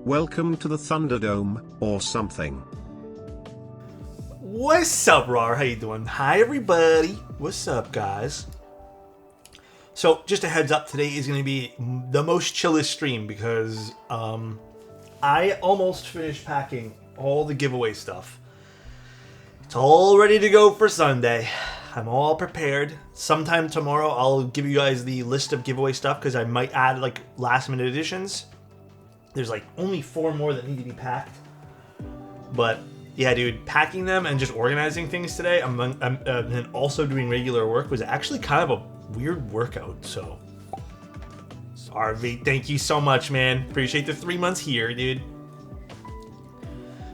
Welcome to the Thunderdome, or something. What's up, Rar? How you doing? Hi, everybody. What's up, guys? So, just a heads up, today is going to be the most chillest stream because I almost finished packing all the giveaway stuff. It's all ready to go for Sunday. I'm all prepared. Sometime tomorrow, I'll give you guys the list of giveaway stuff because I might add like last-minute additions. There's like only 4 more that need to be packed. But yeah, dude, packing them and just organizing things today, and also doing regular work was actually kind of a weird workout. So, RV, thank you so much, man. Appreciate the 3 months here, dude.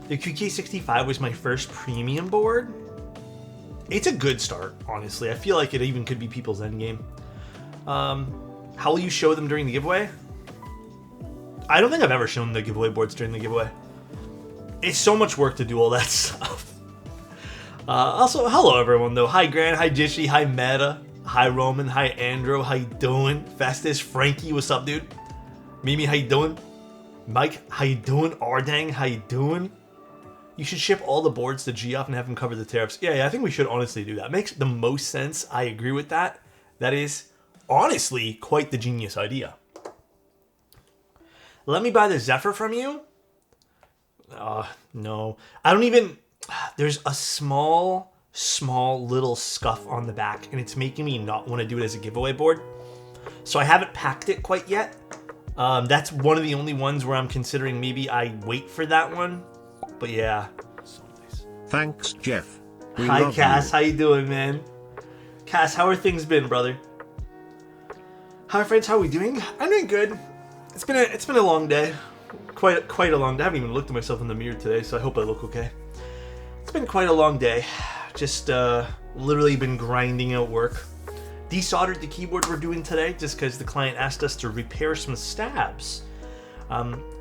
The QK65 was my first premium board. It's a good start, honestly. I feel like it even could be people's endgame. How will you show them during the giveaway? I don't think I've ever shown the giveaway boards during the giveaway. It's so much work to do all that stuff. Also, hello everyone though. Hi Grant, hi Jishy, hi Meta, hi Roman, hi Andrew, how you doing? Festus, Frankie, what's up, dude? Mimi, how you doing? Mike, how you doing? Ardang, how you doing? You should ship all the boards to Geoff and have him cover the tariffs. Yeah, I think we should honestly do that. Makes the most sense. I agree with that. That is honestly quite the genius idea. Let me buy the Zephyr from you? No. I don't even... There's a small little scuff on the back, and it's making me not want to do it as a giveaway board. So I haven't packed it quite yet. That's one of the only ones where I'm considering maybe I wait for that one. But yeah. So nice. Thanks, Jeff. Hi, Cass. How you doing, man? Cass, how are things been, brother? Hi, friends. How are we doing? I'm doing good. It's been a long day, quite a long day. I haven't even looked at myself in the mirror today, so I hope I look okay. It's been quite a long day. Just literally been grinding out work. Desoldered the keyboard we're doing today, just because the client asked us to repair some stabs.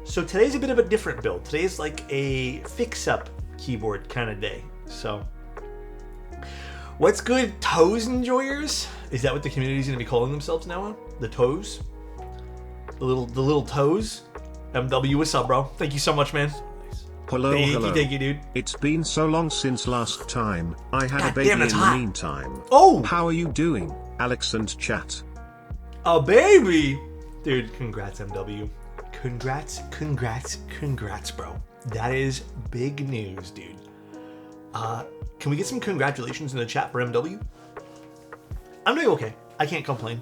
So today's a bit of a different build. Today's like a fix-up keyboard kind of day. So, what's good, toes enjoyers? Is that what the community's gonna be calling themselves now? The toes? The little toes. MW, what's up, bro? Thank you so much, man. Hello, hello. Thank you, dude. It's been so long since last time. I had a baby in the meantime. Oh! How are you doing, Alex and chat? A baby? Dude, congrats, MW. Congrats, bro. That is big news, dude. Can we get some congratulations in the chat for MW? I'm doing okay. I can't complain.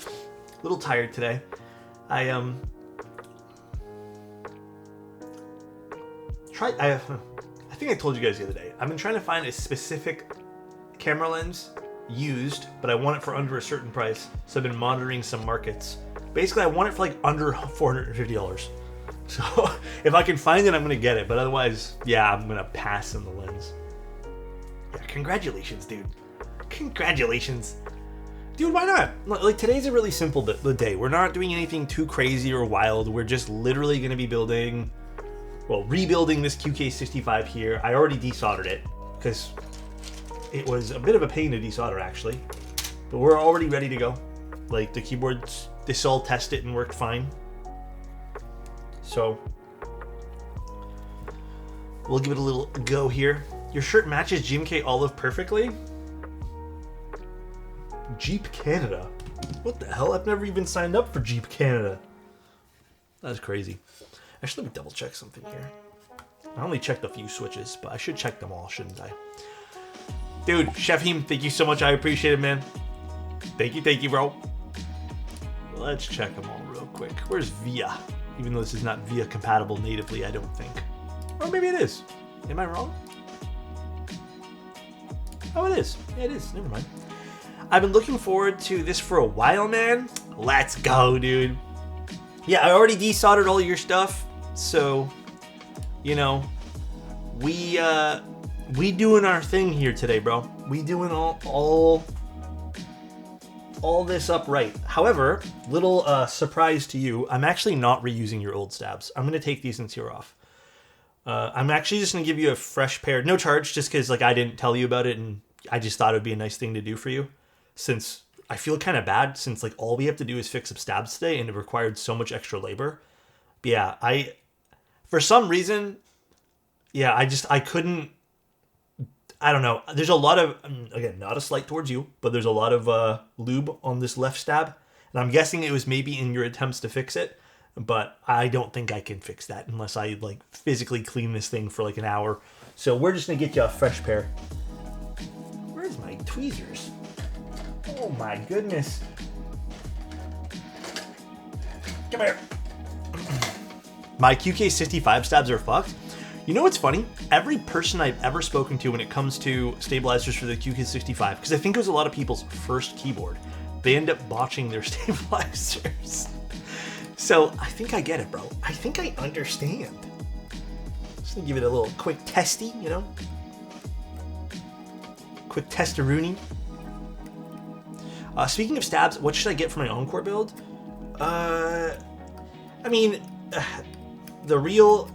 A little tired today. I think I told you guys the other day. I've been trying to find a specific camera lens used, but I want it for under a certain price. So I've been monitoring some markets. Basically, I want it for like under $450. So if I can find it, I'm gonna get it. But otherwise, yeah, I'm gonna pass on the lens. Yeah, congratulations, dude. Congratulations. Dude, why not? Like, today's a really simple day. We're not doing anything too crazy or wild. We're just literally going to be rebuilding this QK65 here. I already desoldered it because it was a bit of a pain to desolder, actually. But we're already ready to go. Like, the keyboards, this all tested and worked fine. So, we'll give it a little go here. Your shirt matches GMK Olive perfectly. Jeep Canada? What the hell? I've never even signed up for Jeep Canada. That's crazy. Actually, let me double check something here. I only checked a few switches, but I should check them all, shouldn't I? Dude, Shefheem, thank you so much. I appreciate it, man. Thank you, bro. Let's check them all real quick. Where's VIA? Even though this is not VIA compatible natively, I don't think. Or maybe it is. Am I wrong? Oh, it is. Yeah, it is. Never mind. I've been looking forward to this for a while, man. Let's go, dude. Yeah, I already desoldered all your stuff, so, you know, we doing our thing here today, bro. We doing all this up right. However, little surprise to you, I'm actually not reusing your old stabs. I'm gonna take these since you're off. I'm actually just gonna give you a fresh pair, no charge, just because like I didn't tell you about it, and I just thought it would be a nice thing to do for you. Since I feel kind of bad, since like all we have to do is fix up stabs today, and it required so much extra labor. But yeah, For some reason, yeah, I couldn't, I don't know. There's a lot of, again, not a slight towards you, but there's a lot of lube on this left stab. And I'm guessing it was maybe in your attempts to fix it, but I don't think I can fix that unless I like physically clean this thing for like an hour. So we're just gonna get you a fresh pair. Where's my tweezers? Oh my goodness. Come here. My QK65 stabs are fucked. You know what's funny? Every person I've ever spoken to when it comes to stabilizers for the QK65, because I think it was a lot of people's first keyboard, they end up botching their stabilizers. So I think I get it, bro. I think I understand. Just gonna give it a little quick testy, you know? Quick testaroony. Speaking of stabs, what should I get for my Encore build? I mean, the real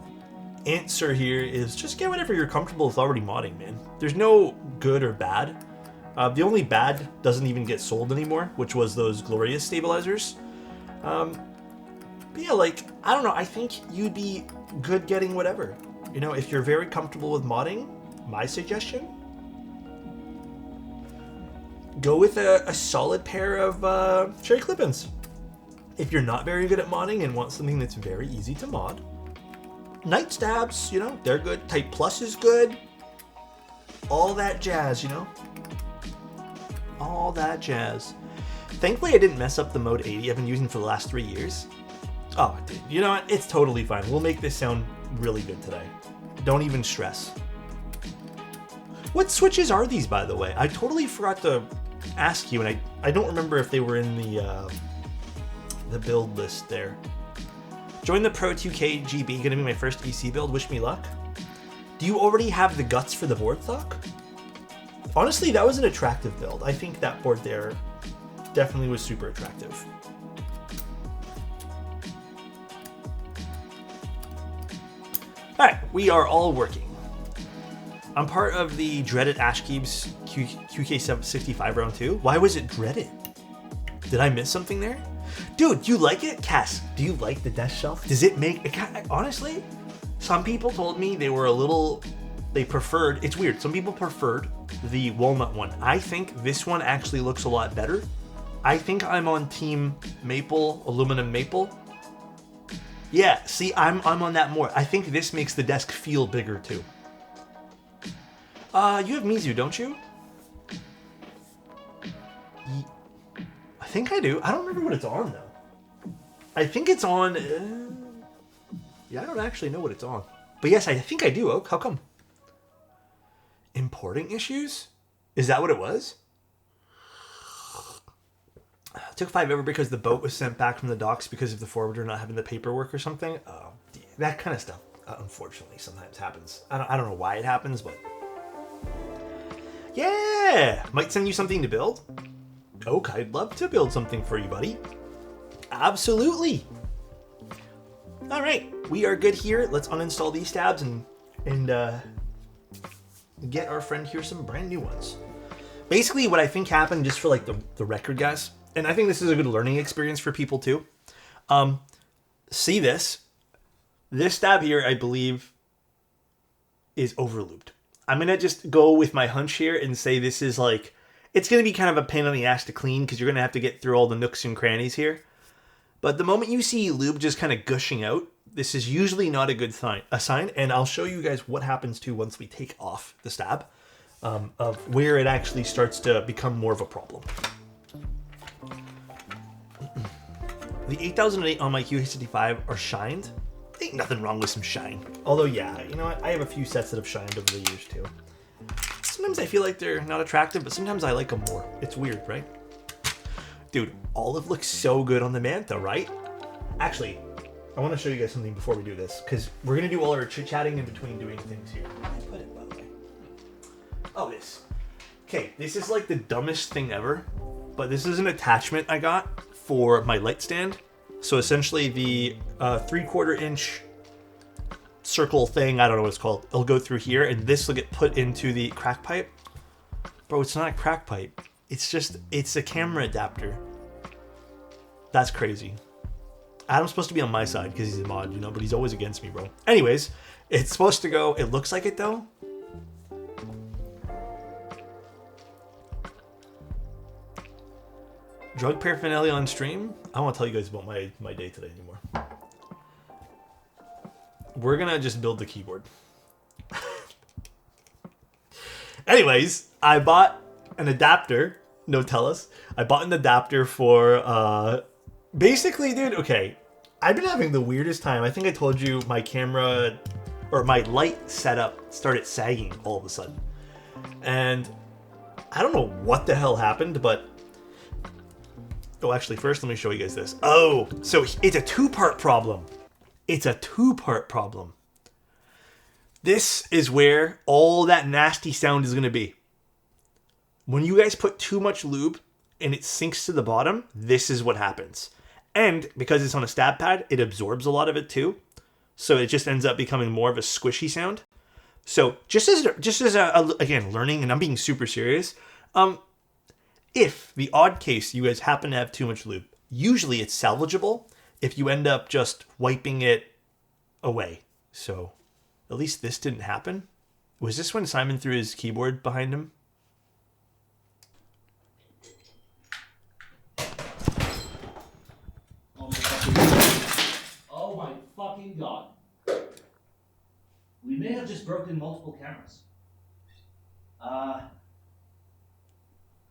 answer here is just get whatever you're comfortable with already modding, man. There's no good or bad. The only bad doesn't even get sold anymore, which was those Glorious stabilizers. But yeah, like, I don't know, I think you'd be good getting whatever. You know, if you're very comfortable with modding, my suggestion, go with a solid pair of cherry clip-ins. If you're not very good at modding and want something that's very easy to mod, Night stabs, you know, they're good. Type Plus is good. All that jazz, you know? All that jazz. Thankfully, I didn't mess up the Mode 80 I've been using for the last 3 years. Oh, dude, you know what? It's totally fine. We'll make this sound really good today. Don't even stress. What switches are these, by the way? I totally forgot to ask you, and I don't remember if they were in the build list there. Join the Pro 2K GB, gonna be my first EC build. Wish me luck. Do you already have the guts for the board thock? Honestly, that was an attractive build. I think that board there definitely was super attractive. Alright, we are all working. I'm part of the dreaded Ashkeeb's QK65 round 2. Why was it dreaded? Did I miss something there? Dude, do you like it? Cass, do you like the desk shelf? Does it make... Honestly, some people told me they preferred... It's weird. Some people preferred the walnut one. I think this one actually looks a lot better. I think I'm on team maple, aluminum maple. Yeah, see, I'm on that more. I think this makes the desk feel bigger too. You have Mizu, don't you? I think I do. I don't remember what it's on though. I think it's on... yeah, I don't actually know what it's on. But yes, I think I do, Oak. How come? Importing issues? Is that what it was? It took 5 ever because the boat was sent back from the docks because of the forwarder not having the paperwork or something. Oh, that kind of stuff, unfortunately, sometimes happens. I don't know why it happens, but... Yeah! Might send you something to build. Oak, I'd love to build something for you, buddy. Absolutely. All right, we are good here. Let's uninstall these tabs and get our friend here some brand new ones. Basically, what I think happened, just for like the record, guys, and I think this is a good learning experience for people too. See this tab here, I believe, is overlooped. I'm gonna just go with my hunch here and say this is like, it's gonna be kind of a pain in the ass to clean because you're gonna have to get through all the nooks and crannies here. But the moment you see lube just kind of gushing out, this is usually not a good sign. And I'll show you guys what happens too once we take off the stab, of where it actually starts to become more of a problem. The 8008 on my QK65 are shined. Ain't nothing wrong with some shine. Although, yeah, you know what? I have a few sets that have shined over the years too. Sometimes I feel like they're not attractive, but sometimes I like them more. It's weird, right? Dude, olive looks so good on the Manta, right? Actually, I want to show you guys something before we do this, because we're going to do all our chit-chatting in between doing things here. Where did I put it, by the way? Oh, this. Okay, this is like the dumbest thing ever, but this is an attachment I got for my light stand. So essentially the 3/4 inch circle thing, I don't know what it's called, it'll go through here, and this will get put into the crack pipe. Bro, it's not a crack pipe. It's a camera adapter. That's crazy. Adam's supposed to be on my side because he's a mod, you know, but he's always against me, bro. Anyways, it's supposed to go. It looks like it, though. Drug paraphernalia on stream? I don't want to tell you guys about my day today anymore. We're going to just build the keyboard. Anyways, I bought an adapter. No, tell us. I bought an adapter for... basically, dude, okay. I've been having the weirdest time. I think I told you my camera... or my light setup started sagging all of a sudden. And I don't know what the hell happened, but... Oh, actually, first let me show you guys this. Oh, so it's a two-part problem. It's a two-part problem. This is where all that nasty sound is going to be. When you guys put too much lube and it sinks to the bottom, this is what happens. And because it's on a stab pad, it absorbs a lot of it too. So it just ends up becoming more of a squishy sound. So just as again, learning, and I'm being super serious, if the odd case you guys happen to have too much lube, usually it's salvageable if you end up just wiping it away. So at least this didn't happen. Was this when Simon threw his keyboard behind him? Oh my fucking god. We may have just broken multiple cameras.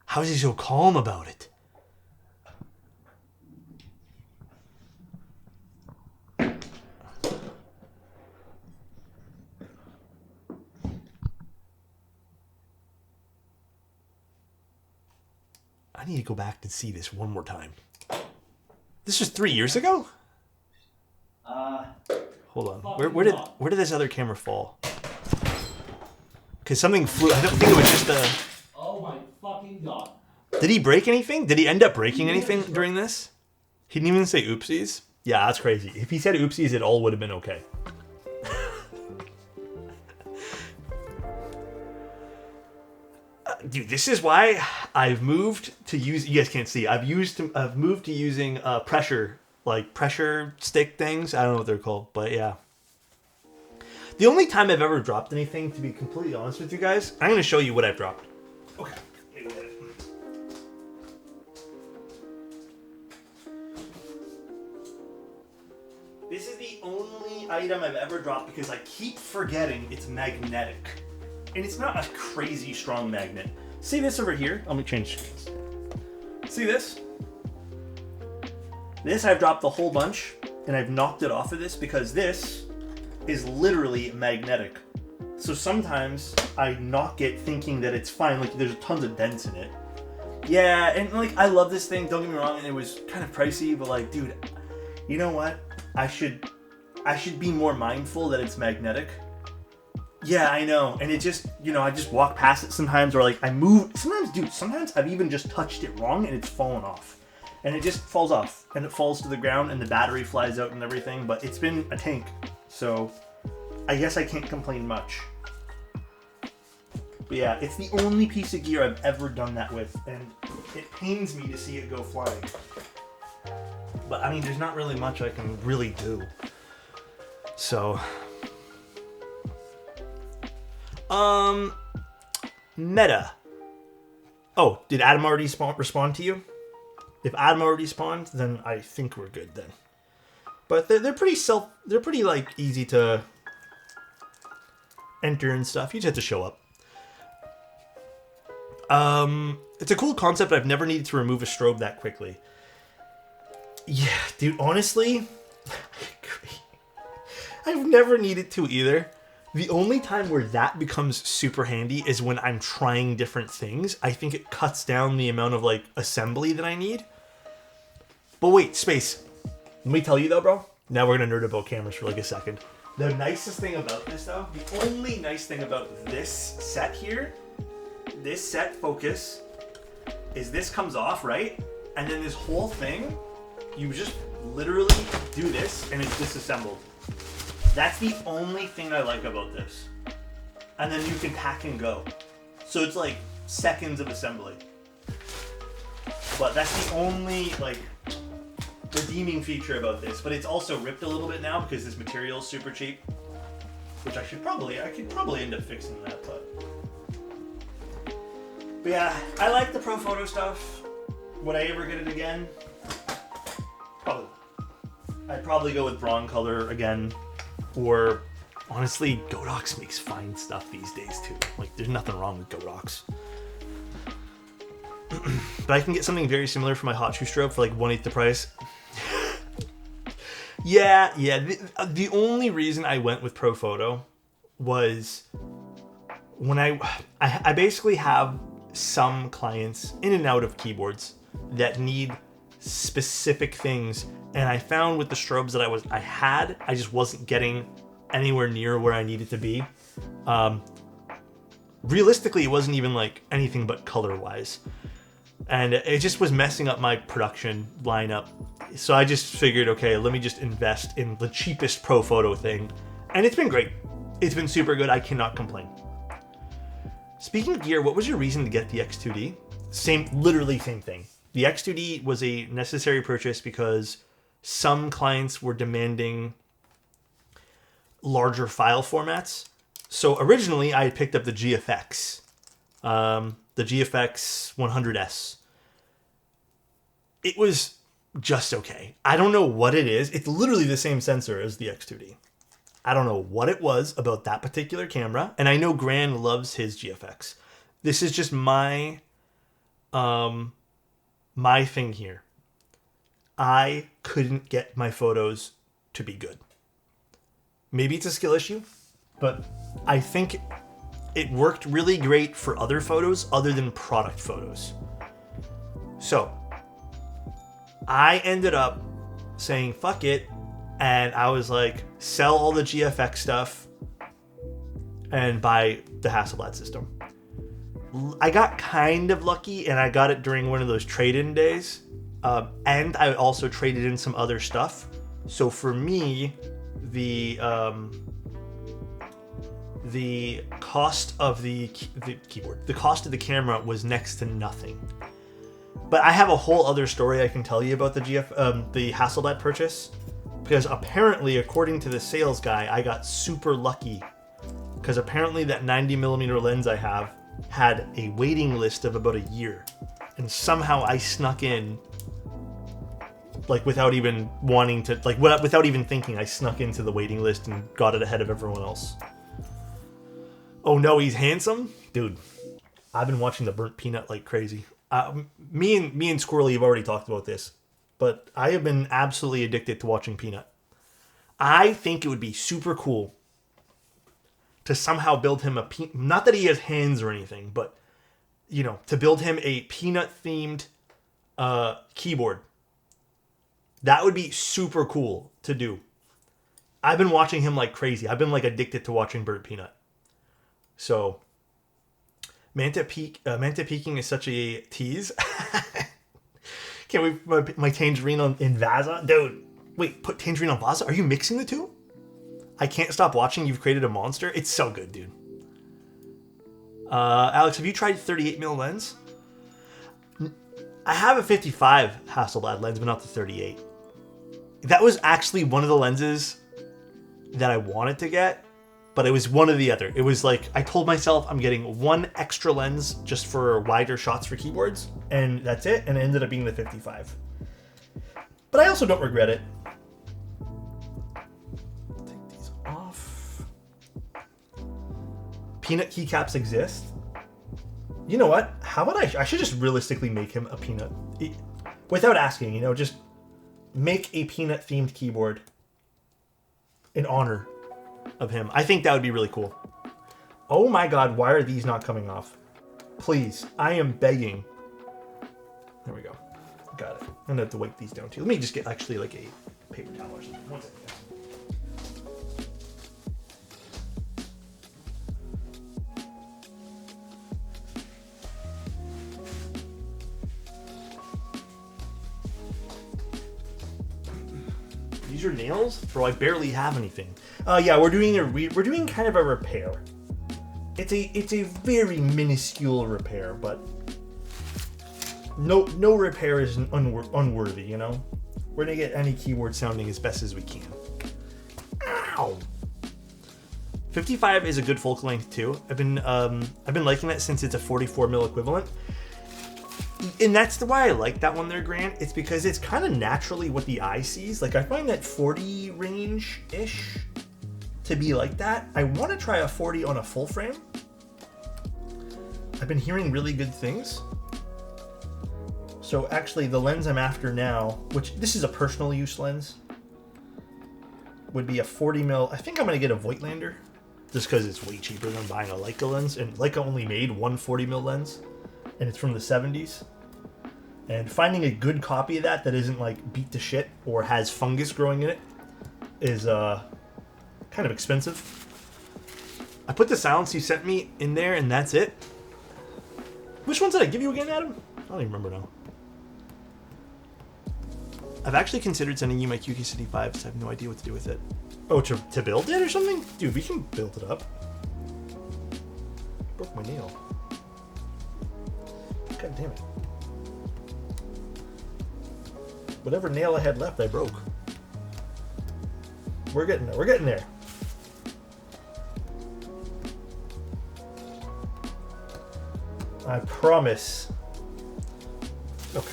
How is he so calm about it? I need to go back and see this one more time. This was 3 years ago? Hold on. Where did this other camera fall? Because something flew. I don't think it was just a... Oh my fucking god. Did he break anything? Did he end up breaking anything during this? He didn't even say oopsies? Yeah, that's crazy. If he said oopsies, it all would have been okay. Dude, this is why I've moved to use... You guys can't see. I've moved to using pressure stick things. I don't know what they're called, but yeah. The only time I've ever dropped anything, to be completely honest with you guys, I'm going to show you what I've dropped. Okay. Let me go get it. This is the only item I've ever dropped because I keep forgetting it's magnetic. And it's not a crazy strong magnet. See this over here? Let me change screens. See this? This I've dropped a whole bunch, and I've knocked it off of this because this is literally magnetic. So sometimes I knock it thinking that it's fine, like there's tons of dents in it. Yeah, and like I love this thing, don't get me wrong, and it was kind of pricey, but like, dude, you know what? I should be more mindful that it's magnetic. Yeah, I know. And it just, you know, I just walk past it sometimes, or like I move. Sometimes, dude, sometimes I've even just touched it wrong and it's fallen off. And it just falls off and it falls to the ground and the battery flies out and everything. But it's been a tank. So I guess I can't complain much. But yeah, it's the only piece of gear I've ever done that with. And it pains me to see it go flying. But I mean, there's not really much I can really do. So... Meta. Oh, did Adam already respond to you? If Adam already spawned, then I think we're good then. But they're pretty like easy to enter and stuff. You just have to show up. It's a cool concept. I've never needed to remove a strobe that quickly. Yeah, dude, honestly, I agree. I've never needed to either. The only time where that becomes super handy is when I'm trying different things. I think it cuts down the amount of like assembly that I need. But wait, Space. Let me tell you though, bro. Now we're gonna nerd about cameras for like a second. The nicest thing about this though, the only nice thing about this set here, this set focus, is this comes off, right? And then this whole thing, you just literally do this and it's disassembled. That's the only thing I like about this. And then you can pack and go. So it's like seconds of assembly. But that's the only like redeeming feature about this, but it's also ripped a little bit now because this material is super cheap. Which I could probably end up fixing that, but yeah, I like the Pro Photo stuff. Would I ever get it again? Probably. I'd probably go with Broncolor again, or honestly, Godox makes fine stuff these days too. Like, there's nothing wrong with Godox. But I can get something very similar for my hot shoe strobe for like 1/8 the price. Yeah. The only reason I went with Pro Photo was when I basically have some clients in and out of keyboards that need specific things, and I found with the strobes that I just wasn't getting anywhere near where I needed to be. Realistically, it wasn't even like anything but color-wise. And it just was messing up my production lineup. So I just figured, okay, let me just invest in the cheapest Pro Photo thing. And it's been great. It's been super good. I cannot complain. Speaking of gear, what was your reason to get the X2D? Literally same thing. The X2D was a necessary purchase because some clients were demanding larger file formats. So originally I had picked up the GFX. The GFX 100S. It was just okay. I don't know what it is. It's literally the same sensor as the X2D. I don't know what it was about that particular camera. And I know Gran loves his GFX. This is just my thing here. I couldn't get my photos to be good. Maybe it's a skill issue, but I think it worked really great for other photos other than product photos. So I ended up saying, fuck it. And I was like, sell all the GFX stuff and buy the Hasselblad system. I got kind of lucky, and I got it during one of those trade-in days. And I also traded in some other stuff. So for me, the cost of the keyboard, the cost of the camera was next to nothing. But I have a whole other story I can tell you about the Hasselblad purchase, because apparently, according to the sales guy, I got super lucky, because apparently that 90mm lens I have had a waiting list of about a year, and somehow I snuck in, like without even wanting to, like without even thinking, I snuck into the waiting list and got it ahead of everyone else. Oh no, he's handsome? Dude, I've been watching The Burnt Peanut like crazy. Me and Squirrely have already talked about this, but I have been absolutely addicted to watching Peanut. I think it would be super cool to somehow build him not that he has hands or anything, but, you know, to build him a Peanut-themed keyboard. That would be super cool to do. I've been watching him like crazy. I've been like addicted to watching Burnt Peanut. So, Manta peeking is such a tease. Can't wait for my Tangerine in Vaza. Dude, wait, put Tangerine on Vaza? Are you mixing the two? I can't stop watching. You've created a monster. It's so good, dude. Alex, have you tried 38mm lens? I have a 55 Hasselblad lens, but not the 38. That was actually one of the lenses that I wanted to get, but it was one or the other. It was like, I told myself I'm getting one extra lens just for wider shots for keyboards, and that's it, and it ended up being the 55. But I also don't regret it. Take these off. Peanut keycaps exist. You know what? How about I should just realistically make him a Peanut. Without asking, you know, just make a Peanut-themed keyboard in honor of him. I think that would be really cool. Oh my god, why are these not coming off? Please, I am begging. There we go. Got it. I'm gonna have to wipe these down too. Let me just get actually like a paper towel or something. One second, guys. These are nails? Bro, I barely have anything. Yeah, we're doing kind of a repair. It's a very minuscule repair, but no repair is unworthy, you know? We're gonna get any keyword sounding as best as we can. Ow! 55 is a good focal length too. I've been liking that since it's a 44 mil equivalent. And that's why I like that one there, Grant. It's because it's kind of naturally what the eye sees. Like, I find that 40 range-ish to be like that. I want to try a 40 on a full frame. I've been hearing really good things. So actually, the lens I'm after now, which this is a personal use lens, would be a 40 mil. I think I'm going to get a Voigtlander, just because it's way cheaper than buying a Leica lens. And Leica only made one 40 mil lens, and it's from the 70s. And finding a good copy of that isn't like beat to shit or has fungus growing in it is kind of expensive. I put the silence you sent me in there, and that's it. Which ones did I give you again, Adam? I don't even remember now. I've actually considered sending you my QK65, so I have no idea what to do with it. Oh, to build it or something? Dude, we can build it up. Broke my nail. God damn it. Whatever nail I had left, I broke. We're getting there. We're getting there. I promise. Okay.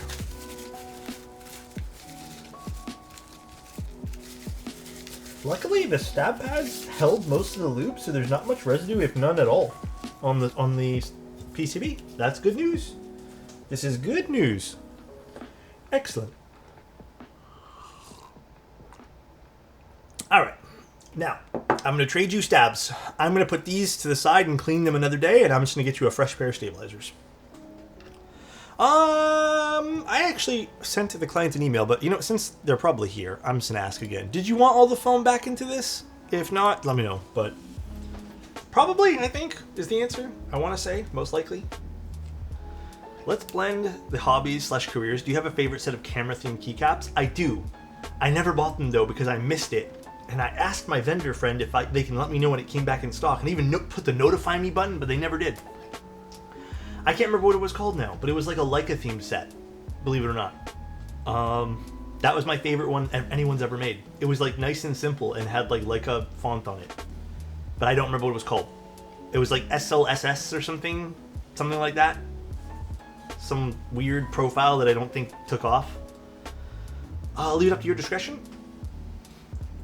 Luckily, the stab pads held most of the loop, so there's not much residue, if none at all, on the PCB. That's good news. This is good news. Excellent. All right. Now, I'm going to trade you stabs. I'm going to put these to the side and clean them another day, and I'm just going to get you a fresh pair of stabilizers. I actually sent to the client an email, but, you know, since they're probably here, I'm just going to ask again. Did you want all the foam back into this? If not, let me know, but probably, I think, is the answer. I want to say, most likely. Let's blend the hobbies/careers. Do you have a favorite set of camera-themed keycaps? I do. I never bought them, though, because I missed it. And I asked my vendor friend if they can let me know when it came back in stock, and even put the notify me button, but they never did. I can't remember what it was called now, but it was like a Leica themed set, believe it or not. That was my favorite one anyone's ever made. It was like nice and simple and had like Leica font on it, but I don't remember what it was called. It was like SLSS or something like that. Some weird profile that I don't think took off. I'll leave it up to your discretion.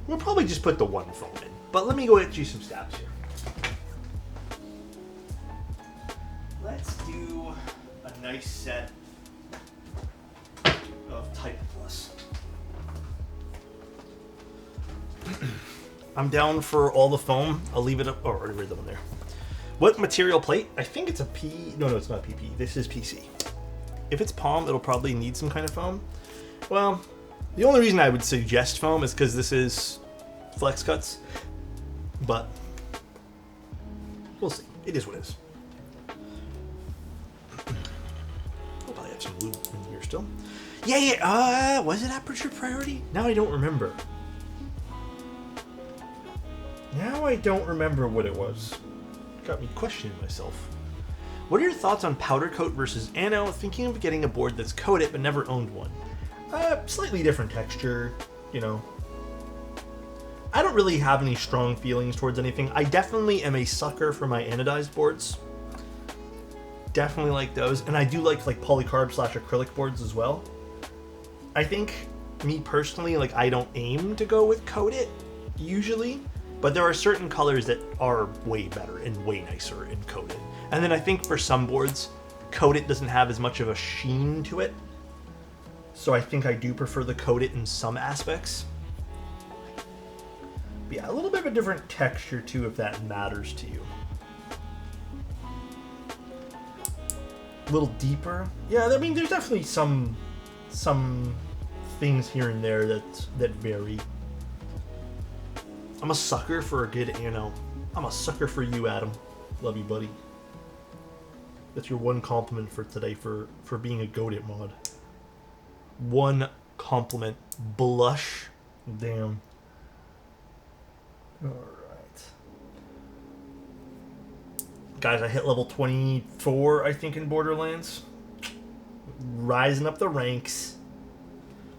We'll probably just put the one foam in, but let me go get you some stabs here. Let's do a nice set of Type Plus. I'm down for all the foam. I'll leave it up. Oh, I already read them in there. What material plate? I think it's a P. No, it's not PP. This is PC. If it's palm, it'll probably need some kind of foam. Well, the only reason I would suggest foam is because this is flex cuts, but we'll see. It is what it is. I'll probably have some lube in here still. Yeah. Was it aperture priority? Now I don't remember. Now I don't remember what it was. Got me questioning myself. What are your thoughts on powder coat versus ano? Thinking of getting a board that's coated but never owned one. Slightly different texture, you know. I don't really have any strong feelings towards anything. I definitely am a sucker for my anodized boards. Definitely like those. And I do like polycarb/acrylic boards as well. I think, me personally, like I don't aim to go with coated, usually. But there are certain colors that are way better and way nicer in coated. And then I think for some boards, coated doesn't have as much of a sheen to it. So I think I do prefer the coated in some aspects. But yeah, a little bit of a different texture too, if that matters to you. A little deeper. Yeah, I mean, there's definitely some things here and there that vary. I'm a sucker for a good ano. I'm a sucker for you, Adam. Love you, buddy. That's your one compliment for today for being a goated mod. One compliment. Blush. Damn. Alright. Guys, I hit level 24, I think, in Borderlands. Rising up the ranks.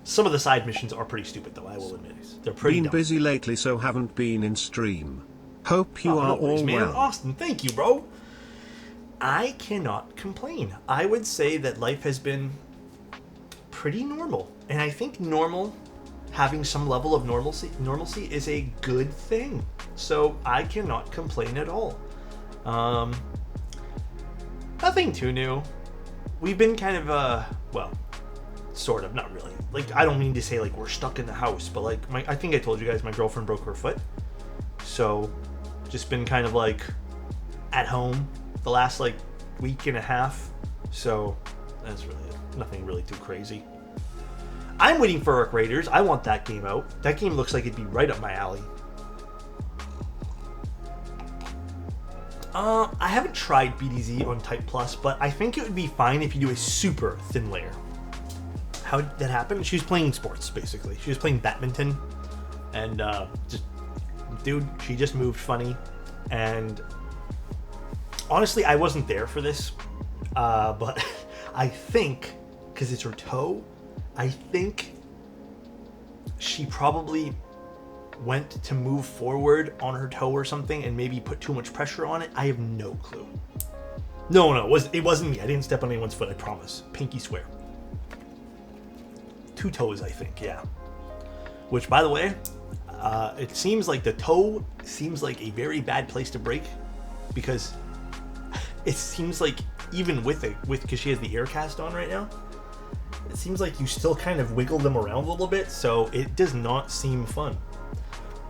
Some of the side missions are pretty stupid, though, I will admit. They're pretty Been dumb. busy lately, so haven't been in stream. Hope you are no worries, all man. well. Austin, thank you, bro. I cannot complain. I would say that life has been pretty normal. And I think having some level of normalcy is a good thing. So I cannot complain at all. Nothing too new. We've been kind of, well, sort of, not really. Like, I don't mean to say, like, we're stuck in the house, but, like, I think I told you guys my girlfriend broke her foot. So, just been kind of, like, at home the last, like, week and a half. So, that's really it. Nothing really too crazy. I'm waiting for Arc Raiders. I want that game out. That game looks like it'd be right up my alley. I haven't tried BDZ on Type Plus, but I think it would be fine if you do a super thin layer. How did that happen? She was playing sports, basically. She was playing badminton, and she just moved funny. And honestly, I wasn't there for this, but I think, because it's her toe, I think she probably went to move forward on her toe or something and maybe put too much pressure on it. I have no clue. No, it wasn't me. I didn't step on anyone's foot, I promise. Pinky swear. 2 toes, I think, yeah. Which, by the way, it seems like the toe seems like a very bad place to break, because it seems like even because she has the air cast on right now, it seems like you still kind of wiggle them around a little bit, so it does not seem fun.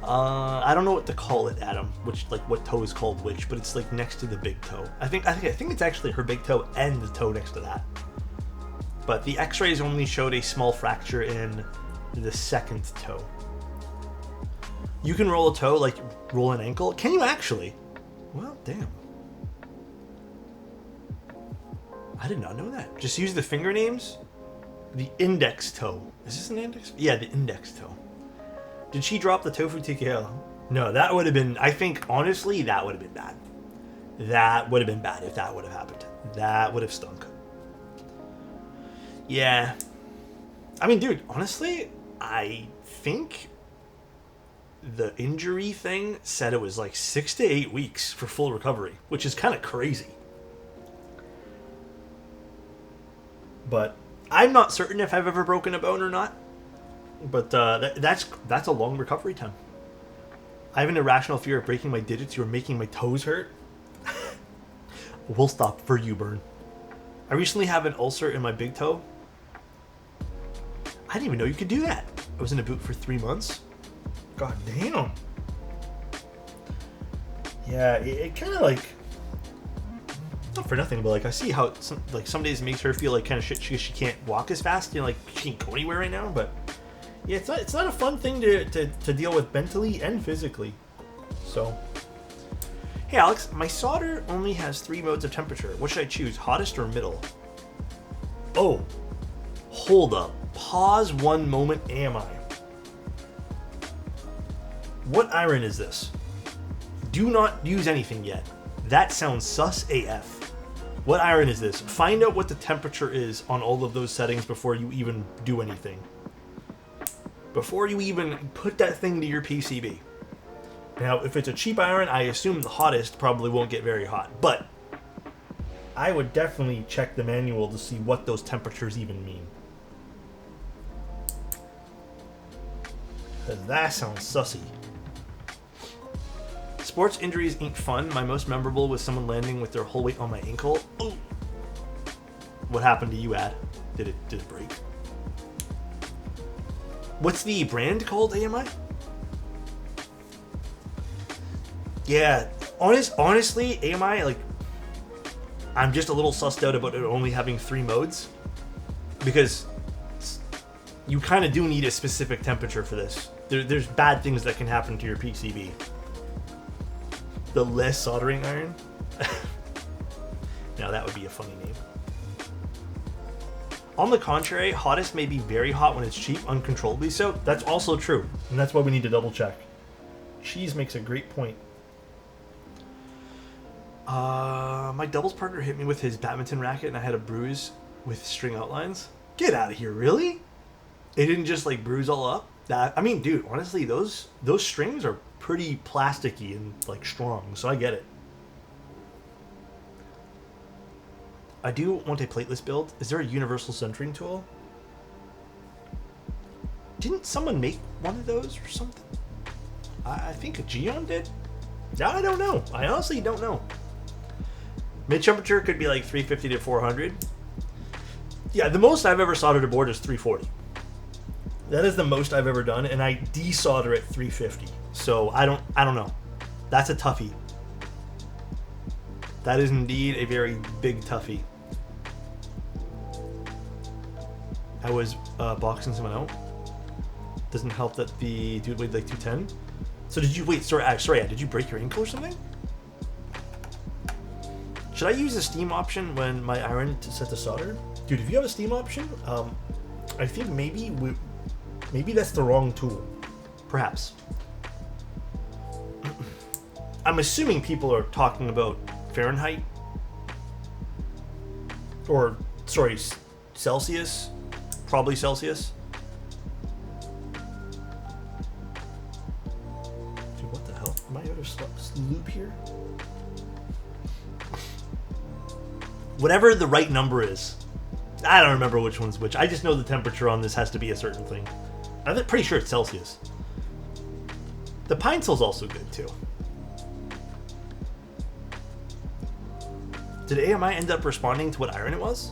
I don't know what to call it, Adam, what toe is called which, but it's like next to the big toe. I think it's actually her big toe and the toe next to that. But the x-rays only showed a small fracture in the second toe. You can roll a toe, like roll an ankle. Can you actually? Well, damn. I did not know that. Just use the finger names. The index toe. Is this an index? Yeah, the index toe. Did she drop the tofu TKO? No, that would have been, I think, honestly, that would have been bad. That would have been bad if that would have happened. That would have stunk. Yeah. I mean, dude, honestly, I think the injury thing said it was like 6 to 8 weeks for full recovery, which is kind of crazy. But I'm not certain if I've ever broken a bone or not. But that's a long recovery time. I have an irrational fear of breaking my digits. You're making my toes hurt. We'll stop for you, Burn. I recently have an ulcer in my big toe. I didn't even know you could do that. I was in a boot for 3 months. God damn. Yeah, it kind of like, not for nothing, but like I see how some days it makes her feel like kind of shit because she can't walk as fast. You know, like she can't go anywhere right now, but. Yeah, it's not a fun thing to deal with mentally and physically. So, hey Alex, my solder only has 3 modes of temperature. What should I choose, hottest or middle? Oh, hold up. Pause 1 moment, AMI. What iron is this? Do not use anything yet. That sounds sus AF. What iron is this? Find out what the temperature is on all of those settings before you even do anything. Before you even put that thing to your PCB. Now, if it's a cheap iron, I assume the hottest probably won't get very hot. But I would definitely check the manual to see what those temperatures even mean. Because that sounds sussy. Sports injuries ain't fun. My most memorable was someone landing with their whole weight on my ankle. Ooh. What happened to you, Ad? Did it break? What's the brand called, AMI? Yeah, honestly, AMI, like, I'm just a little sussed out about it only having 3 modes. Because you kind of do need a specific temperature for this. There's bad things that can happen to your PCB. The less soldering iron? Now that would be a funny name. On the contrary, hottest may be very hot when it's cheap, uncontrollably so. That's also true, and that's why we need to double check. Cheese makes a great point. My doubles partner hit me with his badminton racket and I had a bruise with string outlines. Get out of here, really? It didn't just like bruise all up. That, I mean, dude, honestly, those strings are pretty plasticky and like strong, so I get it. I do want a plateless build. Is there a universal centering tool? Didn't someone make one of those or something? I think a Geon did. I don't know. I honestly don't know. Mid temperature could be like 350 to 400. Yeah, the most I've ever soldered a board is 340. That is the most I've ever done, and I desolder at 350. So I don't know. That's a toughie. That is indeed a very big toughie. I was boxing someone out. Doesn't help that the dude weighed like 210. So did you wait? Sorry, did you break your ankle or something? Should I use the steam option when my iron to set to solder? Dude, if you have a steam option, I think maybe that's the wrong tool. Perhaps. I'm assuming people are talking about Fahrenheit. Or, sorry, Celsius. Probably Celsius. Dude, what the hell? Am I out of loop here? Whatever the right number is. I don't remember which one's which. I just know the temperature on this has to be a certain thing. I'm pretty sure it's Celsius. The pine sol's also good too. Did AMI end up responding to what iron it was?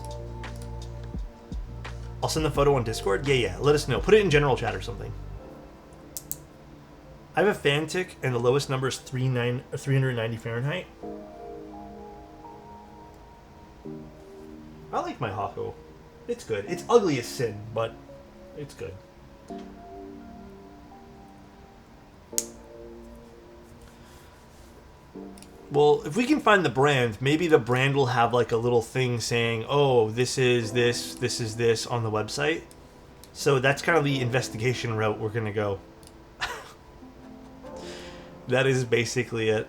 I'll send the photo on Discord. Yeah. Let us know. Put it in general chat or something. I have a fan tick and the lowest number is 390 Fahrenheit. I like my Hako. It's good. It's ugly as sin, but it's good. Well, if we can find the brand, maybe the brand will have like a little thing saying, oh, this is this on the website. So that's kind of the investigation route we're going to go. That is basically it.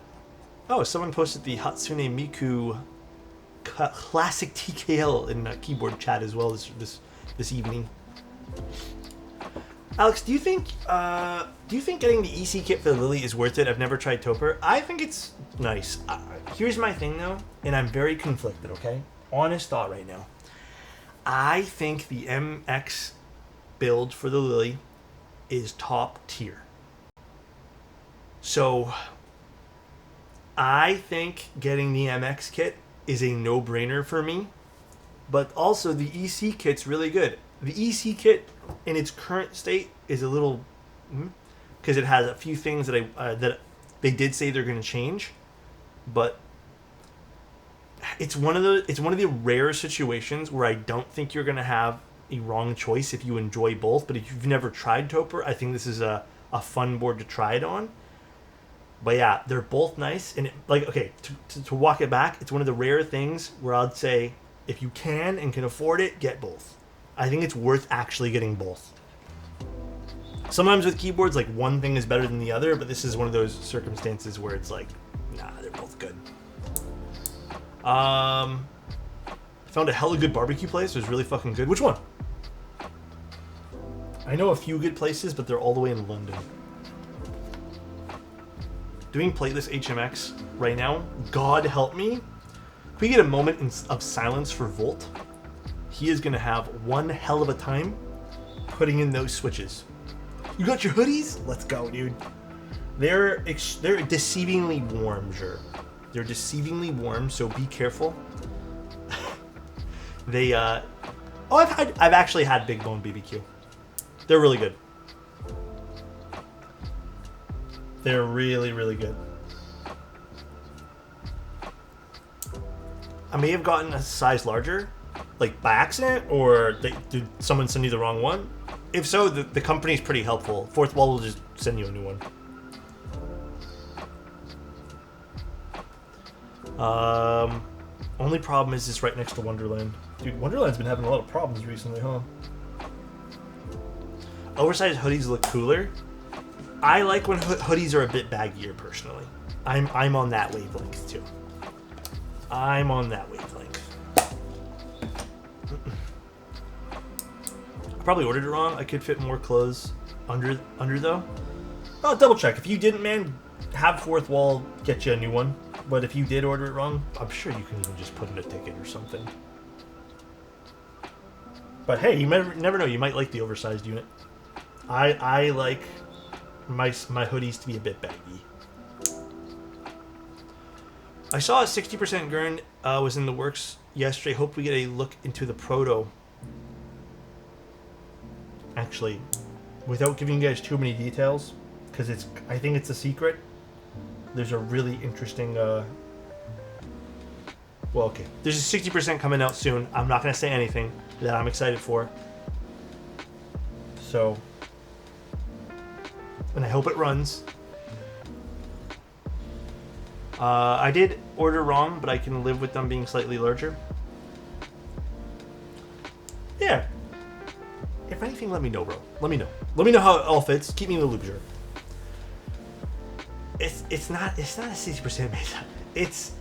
Oh, someone posted the Hatsune Miku classic TKL in keyboard chat as well this evening. Alex, do you think getting the EC kit for the Lily is worth it? I've never tried Topper. I think it's nice. Here's my thing though, and I'm very conflicted, okay? Honest thought right now. I think the MX build for the Lily is top tier. So I think getting the MX kit is a no-brainer for me, but also the EC kit's really good. The EC kit in its current state is a little, because it has a few things that they did say they're going to change, but it's one of the rare situations where I don't think you're going to have a wrong choice if you enjoy both. But if you've never tried Topper, I think this is a fun board to try it on. But yeah, they're both nice, and to walk it back, it's one of the rare things where I'd say if you can and can afford it, get both. I think it's worth actually getting both. Sometimes with keyboards, like one thing is better than the other, but this is one of those circumstances where it's like, nah, they're both good. Found a hella good barbecue place. It was really fucking good. Which one? I know a few good places, but they're all the way in London. Doing plateless HMX right now, God help me. Can we get a moment of silence for Volt? He is going to have one hell of a time putting in those switches. You got your hoodies? Let's go, dude. They're deceivingly warm, sure. They're deceivingly warm, so be careful. I've actually had Big Bone BBQ. They're really good. They're really, really good. I may have gotten a size larger, like by accident, or did someone send you the wrong one? If so, the company's pretty helpful. Fourth Wall will just send you a new one. Only problem is it's right next to Wonderland. Dude, Wonderland's been having a lot of problems recently, huh? Oversized hoodies look cooler. I like when hoodies are a bit baggier, personally. I'm on that wavelength, too. I'm on that wavelength. I probably ordered it wrong. I could fit more clothes under though. I'll double check. If you didn't, man, have fourth wall get you a new one. But if you did order it wrong, I'm sure you can even just put in a ticket or something. But hey, you never know. You might like the oversized unit. I like my hoodies to be a bit baggy. I saw a 60% Gurn was in the works yesterday. Hope we get a look into the proto. Actually, without giving you guys too many details, because I think it's a secret. There's a really interesting. Well, okay. There's a 60% coming out soon. I'm not gonna say anything that I'm excited for. So, and I hope it runs. I did order wrong, but I can live with them being slightly larger. Yeah. If anything, let me know, bro. Let me know. Let me know how it all fits. Keep me in the loop, sure. It's not a 60% mesa. It's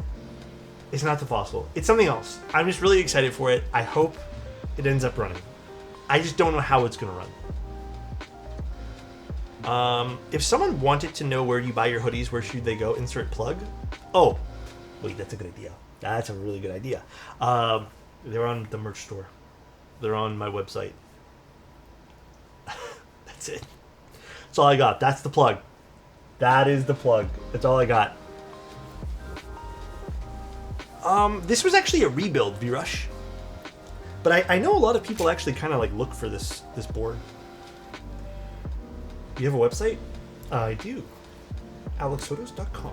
not the fossil. It's something else. I'm just really excited for it. I hope it ends up running. I just don't know how it's gonna run. If someone wanted to know where you buy your hoodies, where should they go? Insert plug. Oh, wait, that's a good idea. That's a really good idea. They're on the merch store. They're on my website. That's it. That's all I got. That's the plug. That is the plug. That's all I got. This was actually a rebuild, V-Rush. But I know a lot of people actually kind of like look for this board. You have a website? I do. Alexotos.com.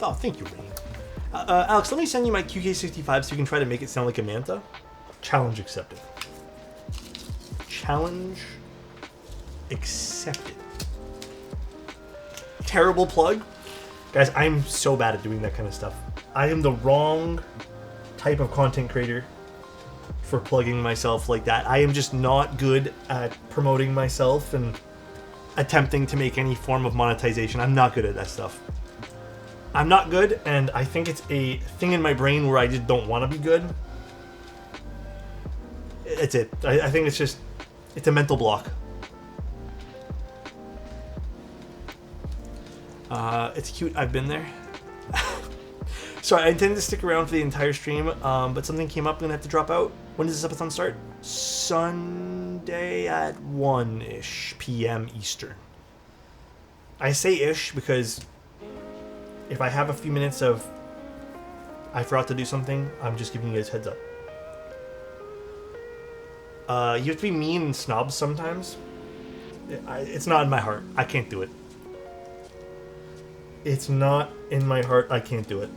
Oh, thank you, Rain. Alex, let me send you my QK65 so you can try to make it sound like a Manta. Challenge accepted. Challenge accepted. Terrible plug. Guys, I'm so bad at doing that kind of stuff. I am the wrong type of content creator for plugging myself like that. I am just not good at promoting myself and attempting to make any form of monetization. I'm not good at that stuff. I'm not good, and I think it's a thing in my brain where I just don't want to be good. It's it. I think it's a mental block. It's cute. I've been there. So I intended to stick around for the entire stream, but something came up. I'm gonna have to drop out. When does this episode start? Sunday at 1-ish p.m. Eastern. I say ish because if I have a few minutes of I forgot to do something, I'm just giving you guys heads up. You have to be mean and snob sometimes. It's not in my heart. I can't do it. It's not in my heart. I can't do it.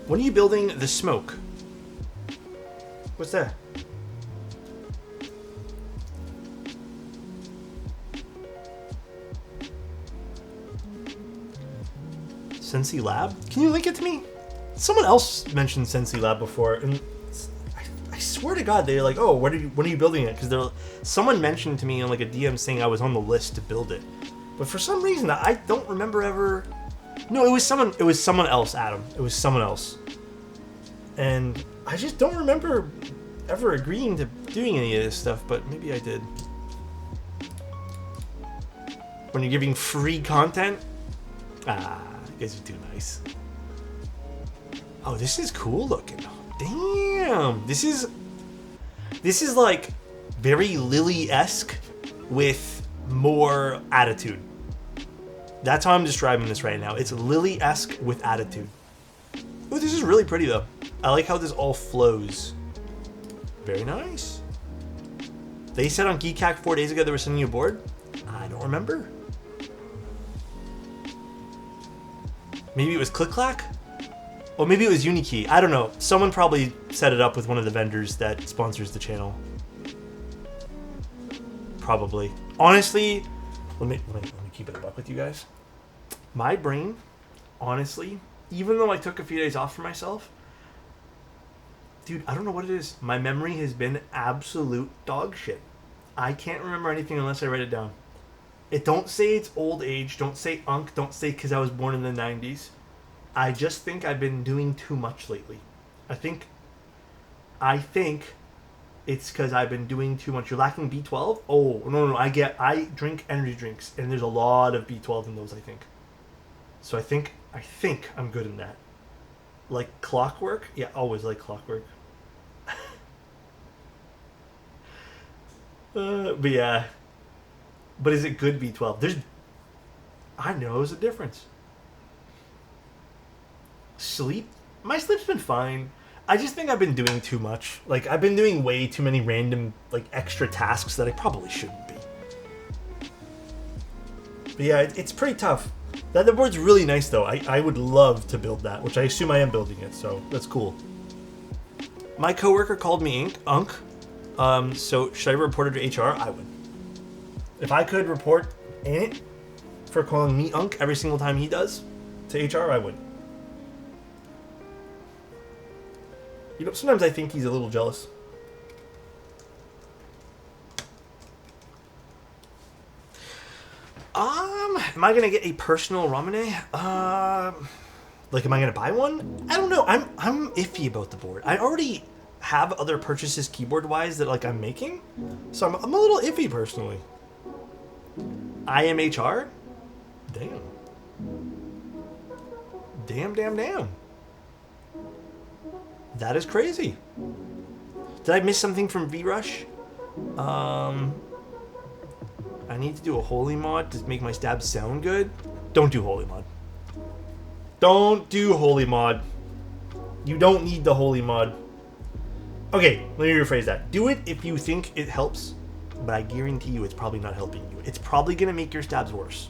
When are you building the smoke? What's that? Sensi Lab? Can you link it to me? Someone else mentioned Sensi Lab before, and I swear to God, they're like, "Oh, when are you building it?" Because someone mentioned to me on like a DM saying I was on the list to build it, but for some reason I don't remember ever. No, it was someone. It was someone else, Adam. It was someone else, and I just don't remember ever agreeing to doing any of this stuff. But maybe I did. When you're giving free content, you guys are too nice. Oh, this is cool looking. Damn, this is like very Lily-esque with more attitude. That's how I'm describing this right now. It's Lily-esque with attitude. Oh, this is really pretty though. I like how this all flows. Very nice. They said on GeekHack 4 days ago they were sending you a board. I don't remember. Maybe it was Click Clack? Or maybe it was Unikey. I don't know. Someone probably set it up with one of the vendors that sponsors the channel. Probably. Honestly, let me keep it a buck with you guys. My brain, honestly, even though I took a few days off for myself, dude, I don't know what it is. My memory has been absolute dog shit. I can't remember anything unless I write it down. Don't say it's old age. Don't say unk. Don't say because I was born in the 90s. I just think I've been doing too much lately. I think it's because I've been doing too much. You're lacking B12? Oh, no. I drink energy drinks, and there's a lot of B12 in those, I think. So I think I'm good in that. Like clockwork? Yeah, always like clockwork. But yeah. But is it good B12? I know there's a difference. Sleep? My sleep's been fine. I just think I've been doing too much. Like, I've been doing way too many random, like, extra tasks that I probably shouldn't be. But yeah, it's pretty tough. That board's really nice, though. I would love to build that, which I assume I am building it, so that's cool. My coworker called me Unk. So should I report it to HR? I would. If I could report Ant for calling me Unk every single time he does to HR, I would. You know, sometimes I think he's a little jealous. Am I gonna get a personal Ramune? Like, am I gonna buy one? I don't know. I'm iffy about the board. I already have other purchases keyboard-wise that, like, I'm making, so I'm a little iffy personally. IMHR? Damn. Damn. That is crazy. Did I miss something from VRush? I need to do a holy mod to make my stabs sound good. Don't do holy mod. Don't do holy mod. You don't need the holy mod. Okay, let me rephrase that. Do it if you think it helps, but I guarantee you it's probably not helping you. It's probably going to make your stabs worse.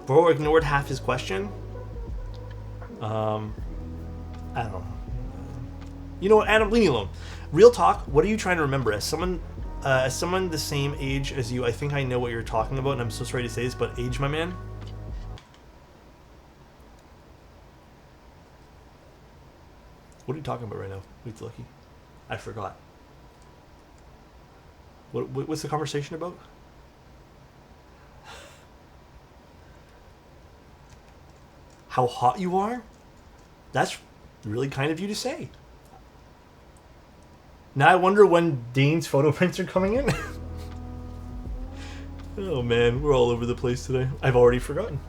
Bro ignored half his question. I don't know. You know what, Adam, leave me alone. Real talk, what are you trying to remember? As someone the same age as you, I think I know what you're talking about, and I'm so sorry to say this, but age, my man. What are you talking about right now? Wait, Lucky. I forgot. What's the conversation about? How hot you are? That's really kind of you to say. Now I wonder when Dane's photo prints are coming in. Oh man, we're all over the place today. I've already forgotten.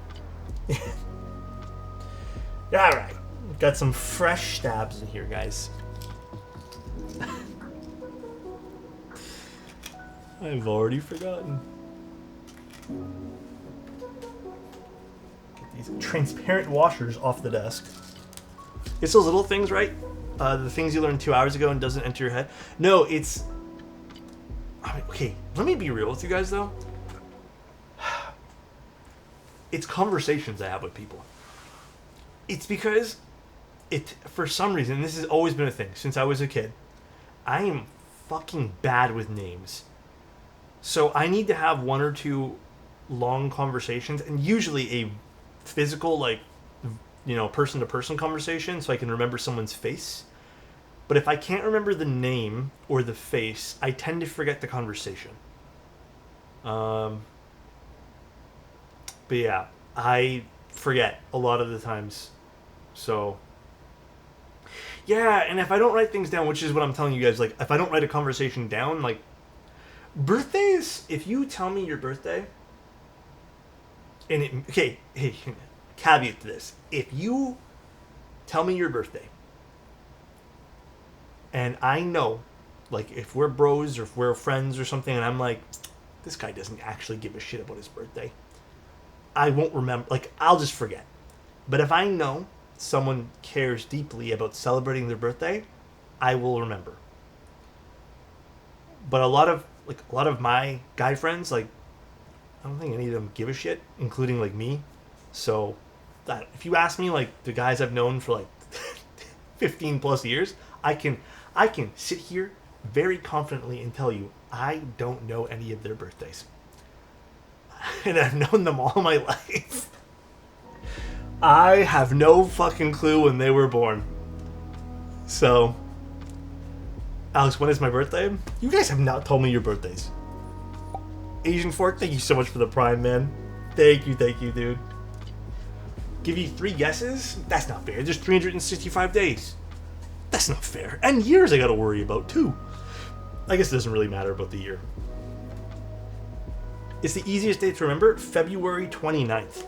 Alright. Got some fresh stabs in here, guys. I've already forgotten. Get these transparent washers off the desk. It's those little things, right? The things you learned 2 hours ago and doesn't enter your head. No, it's... okay, let me be real with you guys, though. It's conversations I have with people. It's because... for some reason, this has always been a thing since I was a kid. I am fucking bad with names. So I need to have one or two long conversations, and usually a physical, like, you know, person-to-person conversation, so I can remember someone's face. But if I can't remember the name or the face, I tend to forget the conversation. But yeah, I forget a lot of the times. So... yeah, and if I don't write things down, which is what I'm telling you guys, like, if I don't write a conversation down, like, birthdays, if you tell me your birthday, and hey, caveat to this, if you tell me your birthday, and I know, like, if we're bros or if we're friends or something, and I'm like, this guy doesn't actually give a shit about his birthday, I won't remember, like, I'll just forget. But if I know someone cares deeply about celebrating their birthday, I will remember. But a lot of my guy friends, like, I don't think any of them give a shit, including, like, me. So that if you ask me, like, the guys I've known for, like, 15 plus years, I can sit here very confidently and tell you I don't know any of their birthdays. And I've known them all my life. I have no fucking clue when they were born. So, Alex, when is my birthday? You guys have not told me your birthdays. Asian Fork, thank you so much for the Prime, man. Thank you, dude. Give you 3 guesses? That's not fair. There's 365 days. That's not fair. And years I gotta worry about, too. I guess it doesn't really matter about the year. It's the easiest day to remember, February 29th.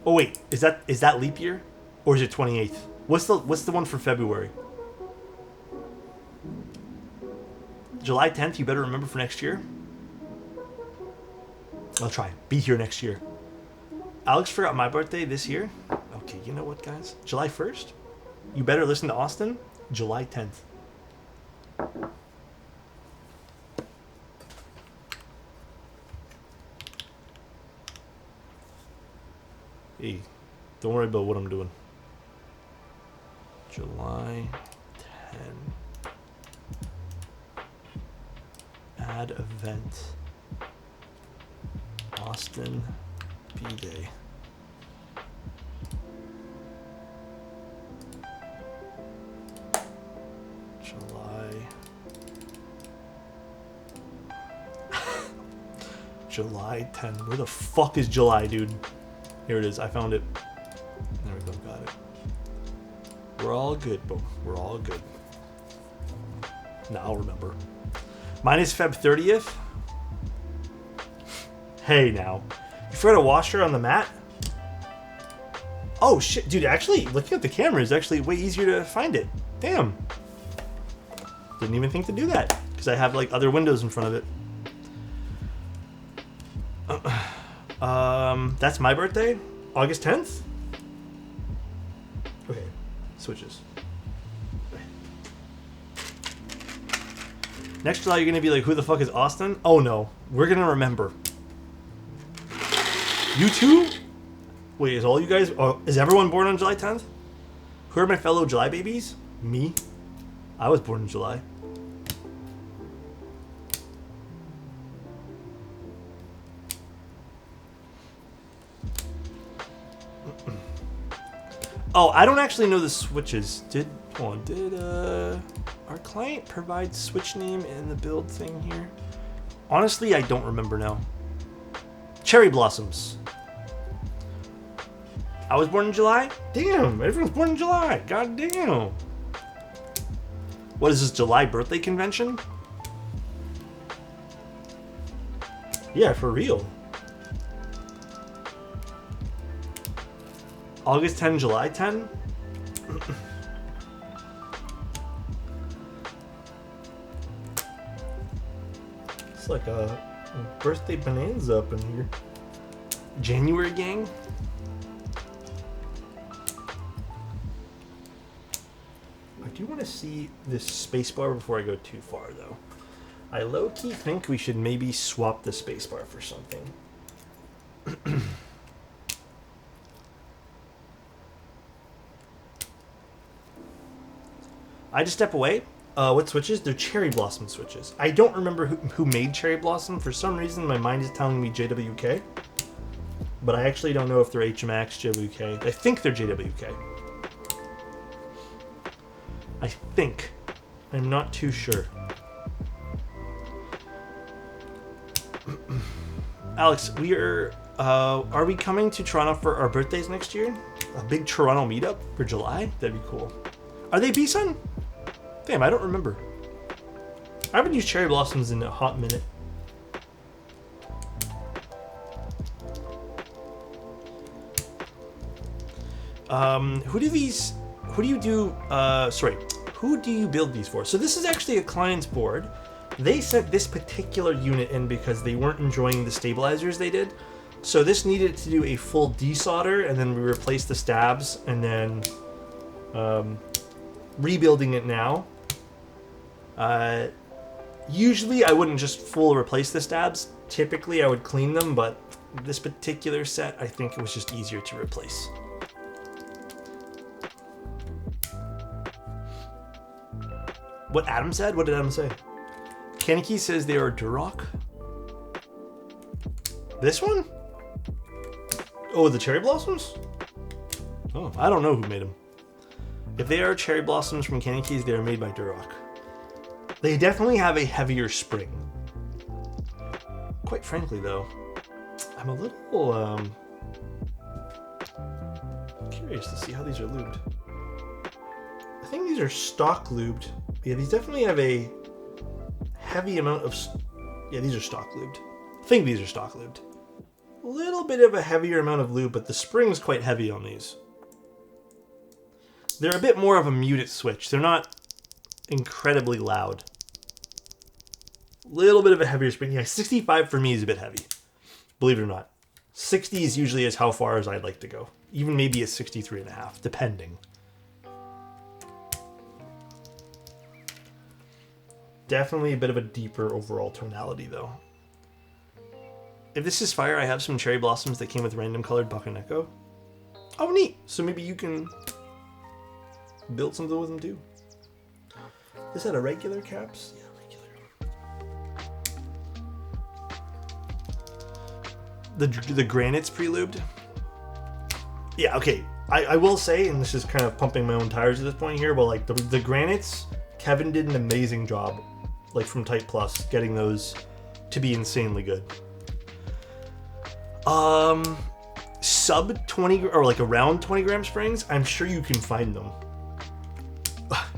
Oh wait, is that leap year? Or is it 28th? What's the one for February? July 10th, you better remember for next year. I'll try. Be here next year. Alex forgot my birthday this year. Okay, you know what, guys? July 1st? You better listen to Austin. July 10th. Hey, don't worry about what I'm doing. July 10. Add event. Austin B-Day. July 10. Where the fuck is July, dude? Here it is. I found it. There we go. Got it. We're all good, bro. We're all good. Now I'll remember. Mine is Feb 30th. Hey, now. You forgot a washer on the mat? Oh, shit. Dude, actually, looking at the camera is actually way easier to find it. Damn. Didn't even think to do that. Because I have, like, other windows in front of it. That's my birthday? August 10th? Okay. Switches. Next July, you're going to be like, who the fuck is Austin? Oh, no. We're going to remember. You too? Wait, is all you guys... is everyone born on July 10th? Who are my fellow July babies? Me. I was born in July. Oh, I don't actually know the switches. Did our client provide switch name in the build thing here? Honestly, I don't remember now. Cherry blossoms. I was born in July? Damn, everyone's born in July. God damn. What is this, July birthday convention? Yeah, for real. August 10, July 10? It's like a birthday bonanza up in here. January gang? I do want to see this spacebar before I go too far, though. I low-key think we should maybe swap the spacebar for something. I just step away. What switches? They're Cherry Blossom switches. I don't remember who made Cherry Blossom. For some reason, my mind is telling me JWK. But I actually don't know if they're HMX, JWK. I think they're JWK. I think. I'm not too sure. Alex, we are we coming to Toronto for our birthdays next year? A big Toronto meetup for July? That'd be cool. Are they B-Sun? Damn, I don't remember. I haven't used cherry blossoms in a hot minute. Who do you build these for? So this is actually a client's board. They sent this particular unit in because they weren't enjoying the stabilizers they did. So this needed to do a full desolder, and then we replaced the stabs, and then rebuilding it now. Usually I wouldn't just full replace the stabs. Typically I would clean them, but this particular set, I think it was just easier to replace. What Adam said? What did Adam say? Kaneki says they are Duroc. This one? Oh, the cherry blossoms? Oh, I don't know who made them. If they are cherry blossoms from Kaneki's, they are made by Duroc. They definitely have a heavier spring. Quite frankly, though, I'm a little curious to see how these are lubed. I think these are stock lubed. Yeah, these definitely have a heavy amount of... Yeah, these are stock lubed. I think these are stock lubed. A little bit of a heavier amount of lube, but the spring's quite heavy on these. They're a bit more of a muted switch. They're not incredibly loud. Little bit of a heavier spring. Yeah, 65 for me is a bit heavy. Believe it or not. 60 is usually as how far as I'd like to go. Even maybe a 63.5, depending. Definitely a bit of a deeper overall tonality, though. If this is fire, I have some cherry blossoms that came with random colored Bakaneko. Oh, neat. So maybe you can build something with them, too. This had a regular caps? Yeah, regular. The granite's pre-lubed? Yeah, okay. I will say, and this is kind of pumping my own tires at this point here, but like the granites, Kevin did an amazing job, like from Type Plus, getting those to be insanely good. Sub 20 or like around 20 gram springs, I'm sure you can find them.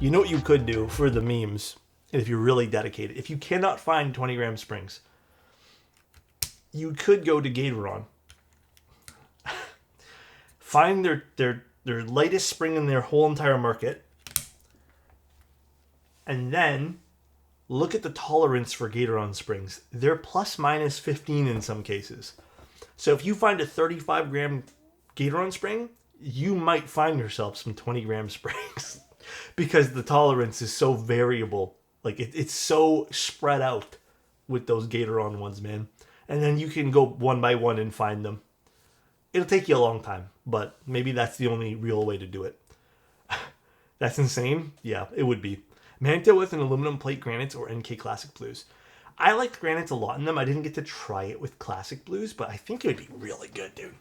You know what you could do for the memes, if you're really dedicated. If you cannot find 20 gram springs, you could go to Gatoron. Find their lightest spring in their whole entire market, and then look at the tolerance for Gatoron springs. They're plus minus 15 in some cases. So if you find a 35 gram Gatoron spring, you might find yourself some 20 gram springs because the tolerance is so variable. Like it's so spread out with those Gatoron ones, man. And then you can go one by one and find them. It'll take you a long time, but maybe that's the only real way to do it. That's insane? Yeah, it would be. Manta with an aluminum plate granites or NK Classic Blues. I liked granites a lot in them. I didn't get to try it with Classic Blues, but I think it would be really good, dude.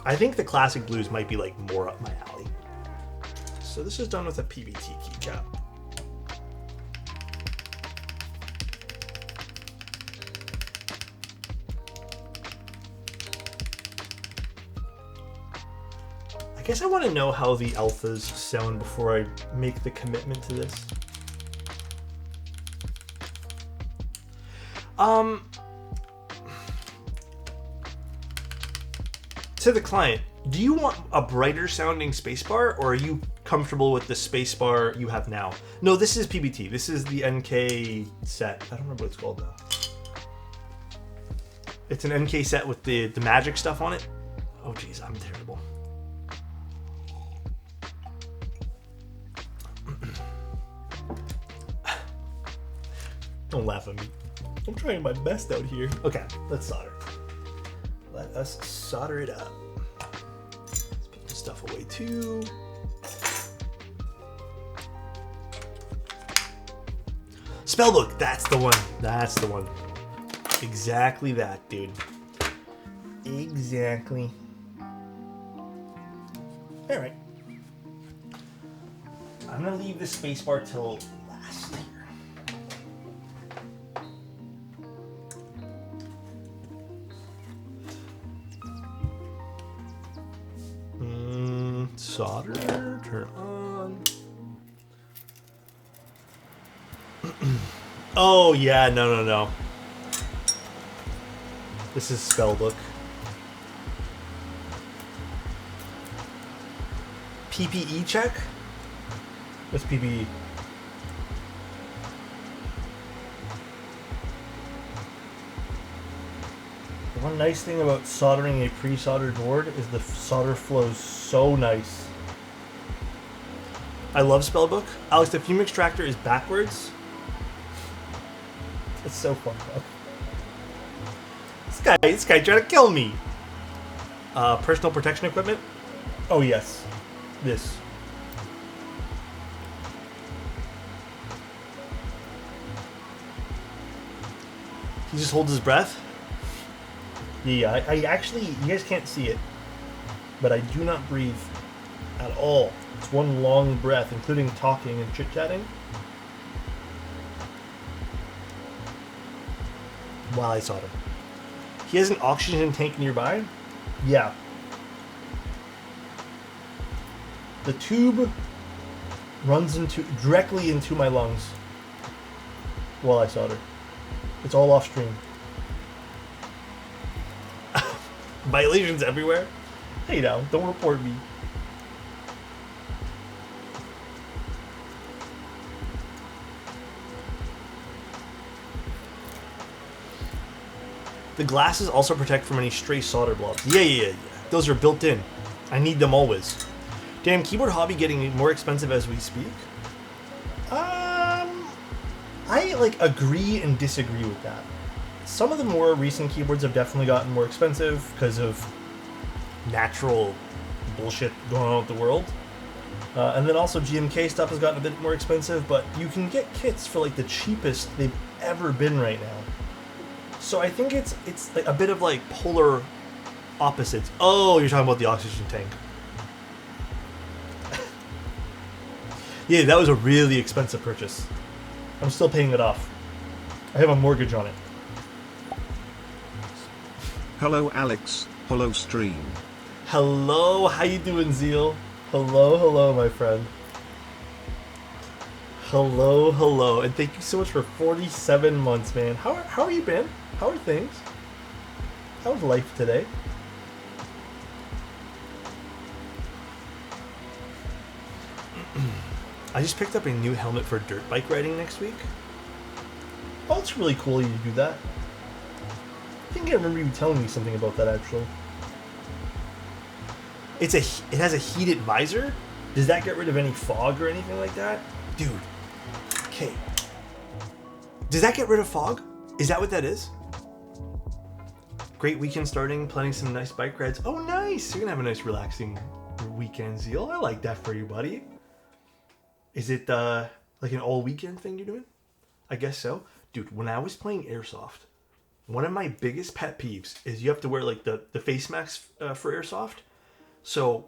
I think the Classic Blues might be like more up my alley. So this is done with a PBT keycap. I guess I want to know how the alphas sound before I make the commitment to this. To the client, do you want a brighter sounding spacebar, or are you comfortable with the spacebar you have now? No, this is PBT. This is the NK set. I don't remember what it's called though. It's an NK set with the magic stuff on it. Oh geez, I'm terrible. Don't laugh at me. I'm trying my best out here. Okay, let's solder. Let us solder it up. Let's put this stuff away too. Spellbook, that's the one. That's the one. Exactly that, dude. Exactly. All right. I'm gonna leave the spacebar till last here. Solder, turn on. Oh yeah, no. This is spellbook. PPE check? What's PPE? The one nice thing about soldering a pre-soldered board is the solder flows so nice. I love spellbook. Alex, the fume extractor is backwards. It's so fun, bro. This guy trying to kill me. Personal protection equipment. Oh yes, this. He just holds his breath. Yeah, I actually, you guys can't see it, but I do not breathe at all. It's one long breath, including talking and chit-chatting. while I solder. He has an oxygen tank nearby? Yeah. The tube runs directly into my lungs while I solder. It's all off stream. Violations everywhere? Hey now, don't report me. The glasses also protect from any stray solder blobs. Yeah. Those are built in. I need them always. Damn, keyboard hobby getting more expensive as we speak? I like agree and disagree with that. Some of the more recent keyboards have definitely gotten more expensive because of natural bullshit going on with the world. And then also GMK stuff has gotten a bit more expensive, but you can get kits for like the cheapest they've ever been right now. So I think it's like a bit of like polar opposites. Oh, you're talking about the oxygen tank. Yeah, that was a really expensive purchase. I'm still paying it off. I have a mortgage on it. Hello Alex, hello stream. Hello, how you doing, Zeal? Hello, my friend. Hello, and thank you so much for 47 months, man. How are you been? How are things? How's life today? I just picked up a new helmet for dirt bike riding next week. Oh, it's really cool you do that. I think I remember you telling me something about that actually. It has a heated visor. Does that get rid of any fog or anything like that? Dude. Okay. Does that get rid of fog? Is that what that is? Great weekend starting, planning some nice bike rides. Oh, nice. You're gonna have a nice relaxing weekend, Zeal. I like that for you, buddy. Is it like an all weekend thing you're doing? I guess so. Dude, when I was playing Airsoft, one of my biggest pet peeves is you have to wear like the face masks for Airsoft. So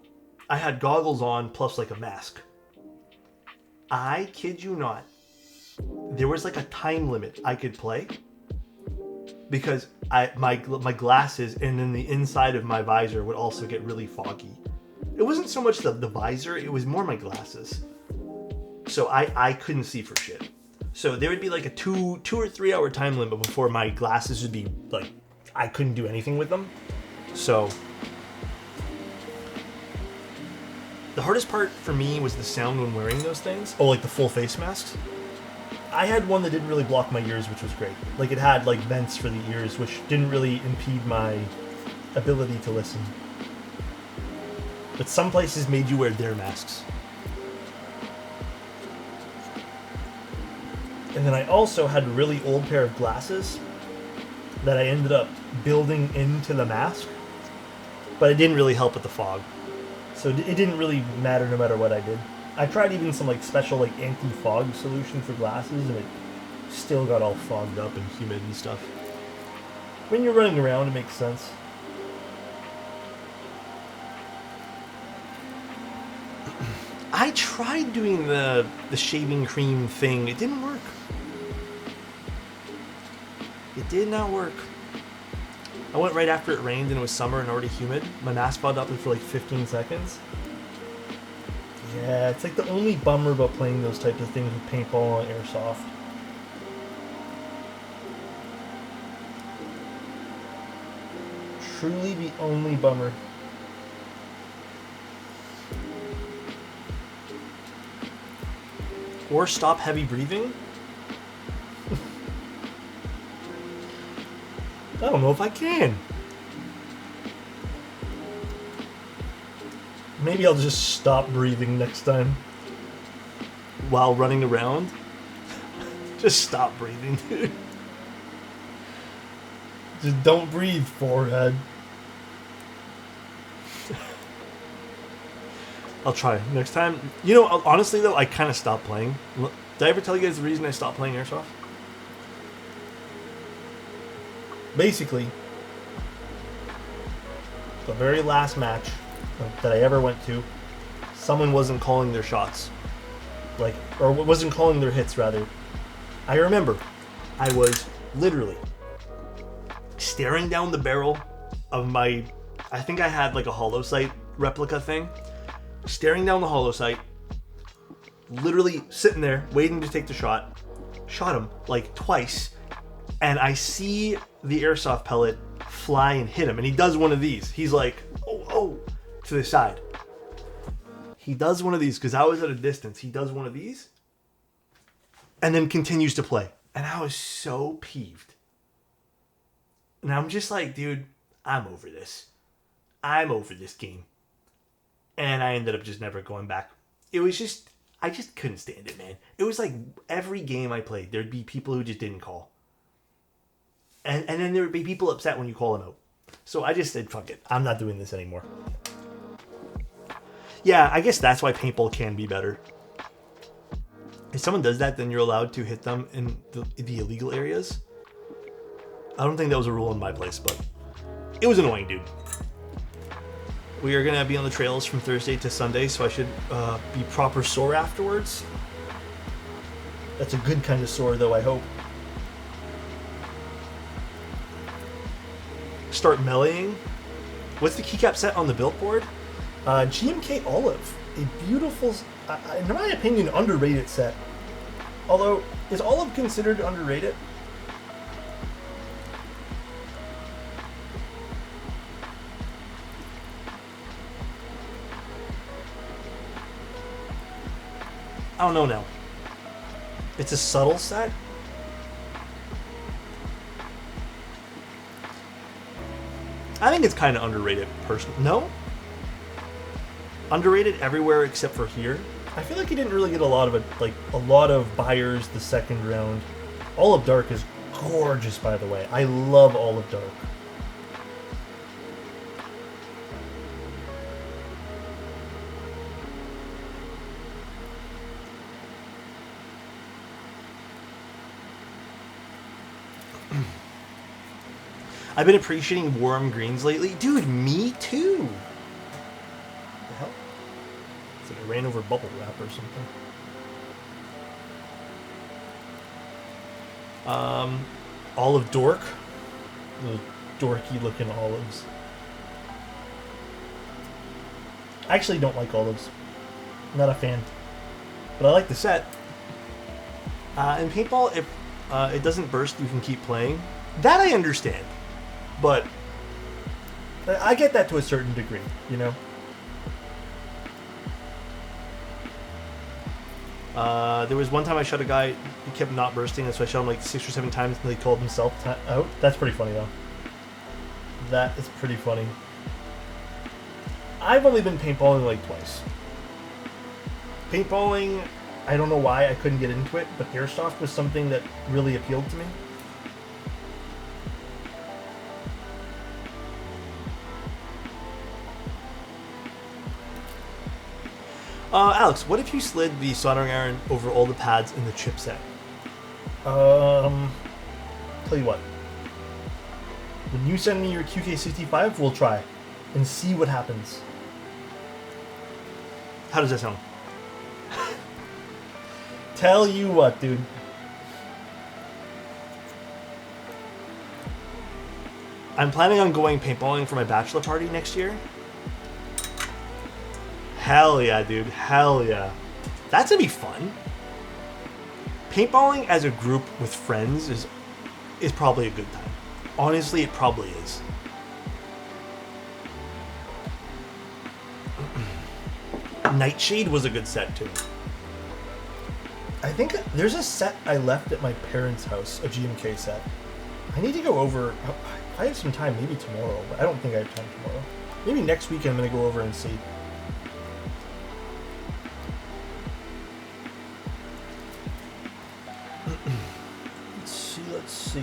I had goggles on plus like a mask. I kid you not. There was like a time limit I could play because my glasses and then the inside of my visor would also get really foggy. It wasn't so much the visor, it was more my glasses. So I couldn't see for shit. So there would be like a 2 or 3 hour time limit before my glasses would be like, I couldn't do anything with them. So the hardest part for me was the sound when wearing those things. Oh, like the full face masks? I had one that didn't really block my ears, which was great. Like it had like vents for the ears, which didn't really impede my ability to listen. But some places made you wear their masks. And then I also had a really old pair of glasses that I ended up building into the mask. But it didn't really help with the fog. So it didn't really matter no matter what I did. I tried even some like special like anti-fog solution for glasses and it still got all fogged up and humid and stuff. When you're running around, it makes sense. I tried doing the shaving cream thing. It didn't work. It did not work. I went right after it rained and it was summer and already humid. My mask fogged up for like 15 seconds. Yeah, it's like the only bummer about playing those types of things with paintball and airsoft. Truly the only bummer. Or stop heavy breathing? I don't know if I can. Maybe I'll just stop breathing next time. While running around? Just stop breathing, dude. Just don't breathe, forehead. I'll try next time. You know, honestly though, I kind of stopped playing. Did I ever tell you guys the reason I stopped playing Airsoft? Basically, the very last match that I ever went to, someone wasn't calling their shots. Or wasn't calling their hits, rather. I remember I was literally staring down the barrel of my, I think I had like a hollow sight replica thing, staring down the hollow sight, literally sitting there waiting to take the shot, shot him like twice, and I see the airsoft pellet fly and hit him, and he does one of these. He's like, oh, to the side. He does one of these because I was at a distance. He does one of these and then continues to play. And I was so peeved. And I'm just like, dude, I'm over this. I'm over this game. And I ended up just never going back. It was just, I just couldn't stand it, man. It was like every game I played, there'd be people who just didn't call. And then there would be people upset when you call them out. So I just said, fuck it. I'm not doing this anymore. Yeah, I guess that's why paintball can be better. If someone does that, then you're allowed to hit them in the illegal areas. I don't think that was a rule in my place, but it was annoying, dude. We are going to be on the trails from Thursday to Sunday, so I should be proper sore afterwards. That's a good kind of sore, though, I hope. Start meleeing. What's the keycap set on the built board? GMK Olive. A beautiful, in my opinion, underrated set. Although, is Olive considered underrated? I don't know now. It's a subtle set? I think it's kind of underrated, personally. No? Underrated everywhere except for here. I feel like he didn't really get a lot of it, like a lot of buyers the second round. Olive Dark is gorgeous, by the way. I love Olive Dark. I've been appreciating warm greens lately. Dude, me too. What the hell? It's like I ran over bubble wrap or something. Olive Dork. Those dorky looking olives. I actually don't like olives. I'm not a fan. But I like the set. In paintball, if it doesn't burst, you can keep playing. That I understand. But I get that to a certain degree, you know? There was one time I shot a guy, he kept not bursting, and so I shot him like 6 or 7 times until he called himself out. That's pretty funny, though. That is pretty funny. I've only been paintballing like twice. Paintballing, I don't know why I couldn't get into it, but airsoft was something that really appealed to me. Alex, what if you slid the soldering iron over all the pads in the chipset? Tell you what. When you send me your QK65, we'll try and see what happens. How does that sound? Tell you what, dude. I'm planning on going paintballing for my bachelor party next year. Hell yeah, dude. Hell yeah. That's gonna be fun. Paintballing as a group with friends is probably a good time. Honestly, it probably is. Nightshade was a good set, too. I think there's a set I left at my parents' house, a GMK set. I need to go over... I have some time, maybe tomorrow, but I don't think I have time tomorrow. Maybe next week I'm going to go over and see. Let's see.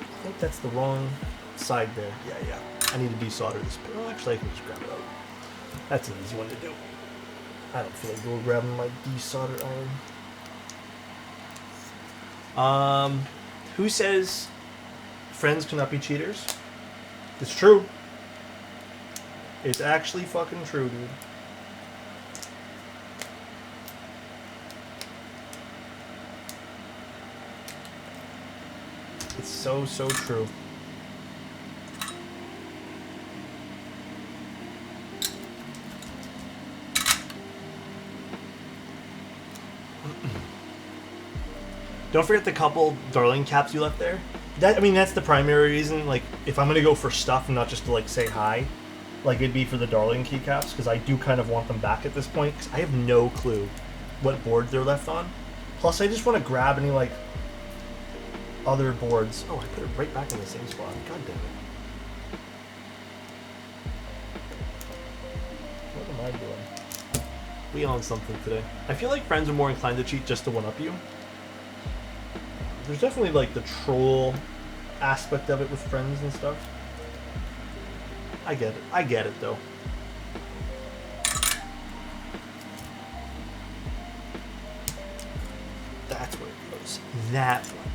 I think that's the wrong side there. Yeah. I need to desolder this. Well, actually, I can just grab it out. That's an easy one to do. I don't feel like going grabbing my desolder iron. Who says friends cannot be cheaters? It's true. It's actually fucking true, dude. It's so, so true. Don't forget the couple darling caps you left there. I mean, that's the primary reason. Like, if I'm gonna go for stuff and not just to like say hi, like it'd be for the darling keycaps, because I do kind of want them back at this point. Because I have no clue what board they're left on. Plus, I just want to grab any like other boards. Oh, I put it right back in the same spot. God damn it! What am I doing? We on something today. I feel like friends are more inclined to cheat just to one up you. There's definitely like the troll aspect of it with friends and stuff. I get it. I get it though. That's where it goes. That one.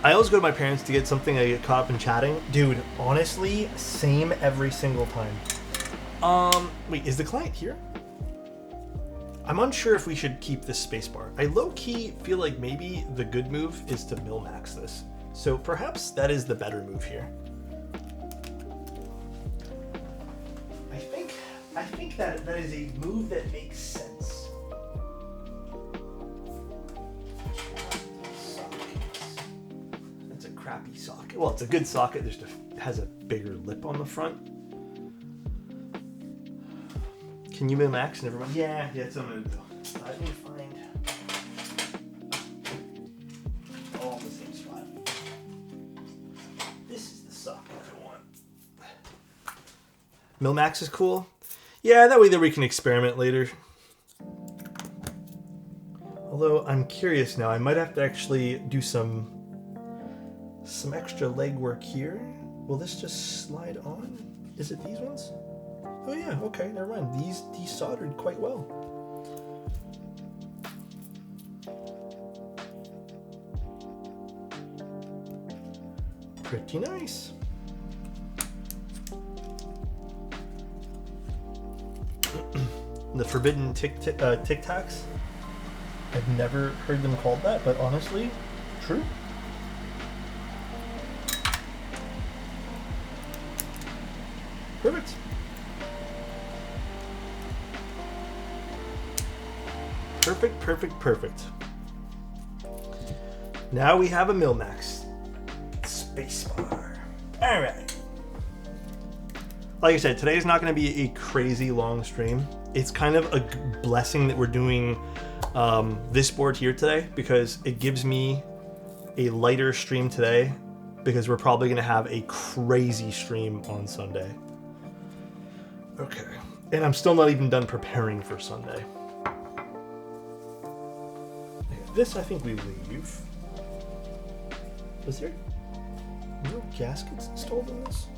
I always go to my parents to get something. I get caught up in chatting. Dude, honestly, same every single time. Wait, is the client here? I'm unsure if we should keep this spacebar. I low-key feel like maybe the good move is to min-max this. So perhaps that is the better move here. I think that is a move that makes sense. That's a crappy socket. Well, it's a good socket, just has a bigger lip on the front. Can you min-max? Never mind. Yeah, that's what I'm gonna do. Let me find all in the same spot. This is the socket I want. Min-max is cool. Yeah, that way that we can experiment later. Although I'm curious now, I might have to actually do some extra legwork here. Will this just slide on? Is it these ones? Oh yeah, okay, never mind. These desoldered quite well. Pretty nice. The forbidden Tic Tacs. I've never heard them called that, but honestly, true. Perfect. Perfect, perfect, perfect. Now we have a min-max spacebar. All right. Like I said, today is not going to be a crazy long stream. It's kind of a blessing that we're doing this board here today, because it gives me a lighter stream today, because we're probably going to have a crazy stream on Sunday. Okay. And I'm still not even done preparing for Sunday. This I think we leave. Was there no gaskets installed in this?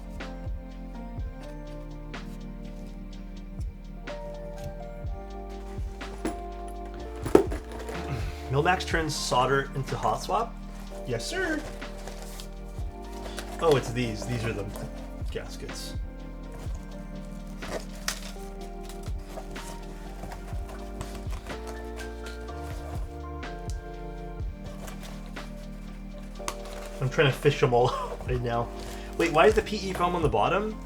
Min-max turns solder into hot swap? Yes, sir. Oh, it's these. These are the gaskets. I'm trying to fish them all right now. Wait, why is the PE foam on the bottom?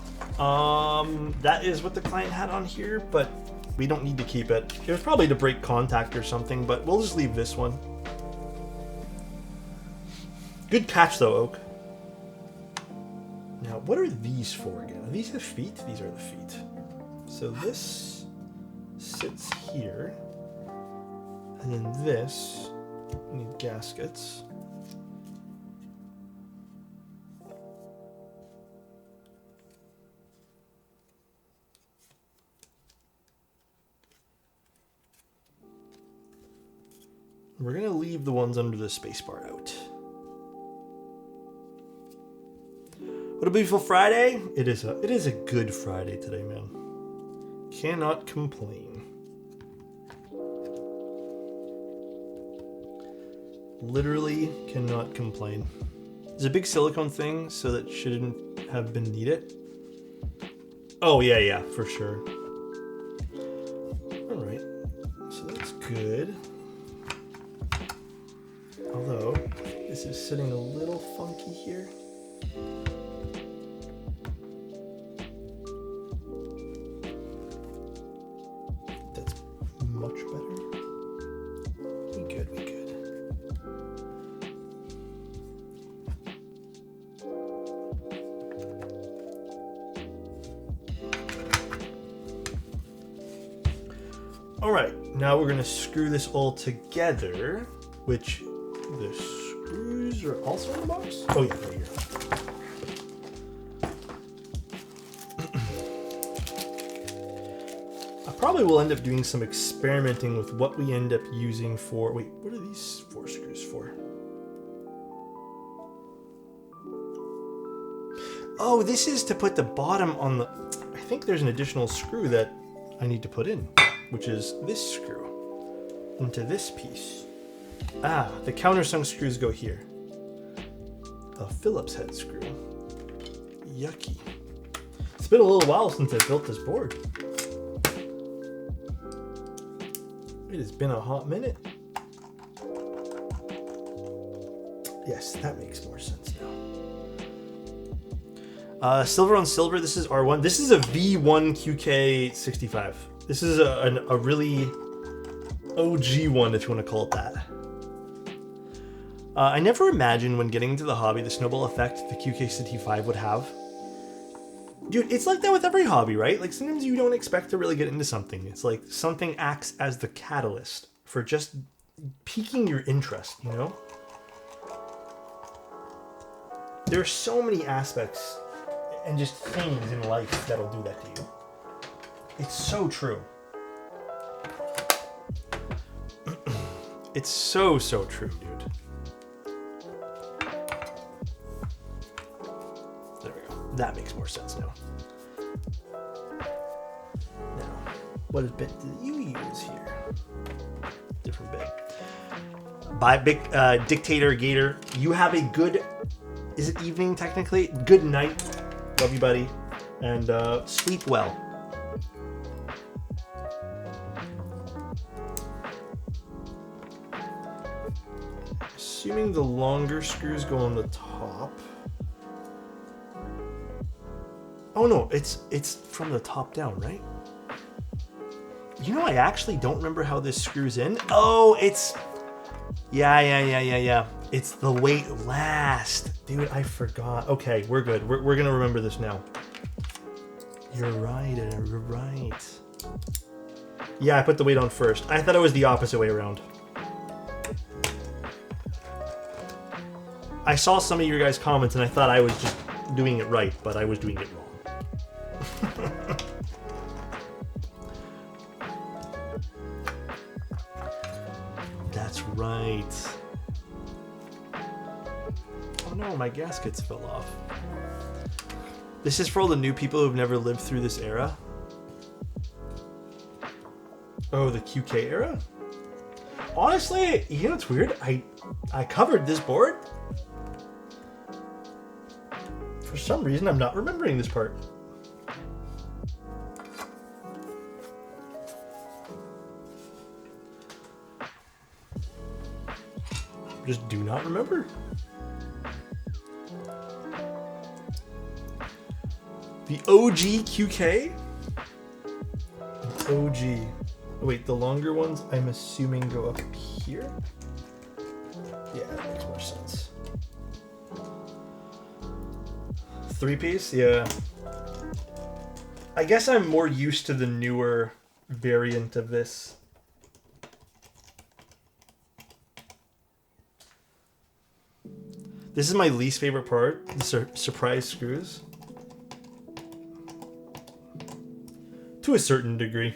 That is what the client had on here, but we don't need to keep it. It was probably to break contact or something, but we'll just leave this one. Good catch though, Oak. Now, what are these for again? Are these the feet? These are the feet. So this sits here, and then this, we need gaskets. We're gonna leave the ones under the spacebar out. What a beautiful Friday! It is a good Friday today, man. Cannot complain. Literally cannot complain. There's a big silicone thing, so that shouldn't have been needed. Oh yeah, for sure. good. Although, this is sitting a little funky here. That's much better. We good, we good. All right, now we're gonna screw this all together, which the screws are also in the box? Oh yeah, right here. I probably will end up doing some experimenting with what we end up using for, wait, what are these 4 screws for? Oh, this is to put the bottom on the, I think there's an additional screw that I need to put in, which is this screw into this piece. Ah, the countersunk screws go here. A Phillips head screw. Yucky. It's been a little while since I built this board. It has been a hot minute. Yes, that makes more sense now. Silver on silver, this is R1. This is a V1 QK65. This is a really OG one, if you want to call it that. I never imagined when getting into the hobby the snowball effect the QK65 would have. Dude, it's like that with every hobby, right? Like sometimes you don't expect to really get into something. It's like something acts as the catalyst for just piquing your interest, you know? There are so many aspects and just things in life that'll do that to you. It's so true. It's so true, dude. There we go. That makes more sense now. Now, what bit do you use here? Different bit. By Big Dictator Gator, you have a good, is it evening technically? Good night. Love you, buddy. And sleep well. Assuming the longer screws go on the top. Oh no, it's from the top down, right? You know, I actually don't remember how this screws in. Oh, it's... Yeah. It's the weight last. Dude, I forgot. Okay, we're good. We're gonna remember this now. You're right, you're right. Yeah, I put the weight on first. I thought it was the opposite way around. I saw some of your guys' comments and I thought I was just doing it right, but I was doing it wrong. That's right. Oh no, my gaskets fell off. This is for all the new people who've never lived through this era. Oh, the QK era? Honestly, you know what's weird? I covered this board. For some reason, I'm not remembering this part. Just do not remember. The OG QK? OG. Wait, the longer ones, I'm assuming go up here? Yeah, that makes more sense. 3-piece? Yeah. I guess I'm more used to the newer variant of this. This is my least favorite part, the surprise screws. To a certain degree.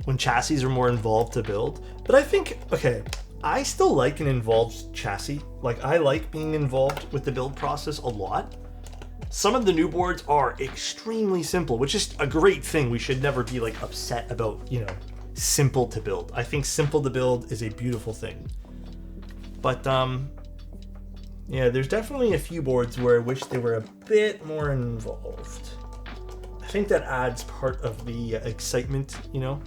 When chassis are more involved to build. But I think, okay, I still like an involved chassis. Like, I like being involved with the build process a lot. Some of the new boards are extremely simple, which is a great thing. We should never be like upset about, you know, simple to build. I think simple to build is a beautiful thing. But, yeah, there's definitely a few boards where I wish they were a bit more involved. think that adds part of the excitement, you know?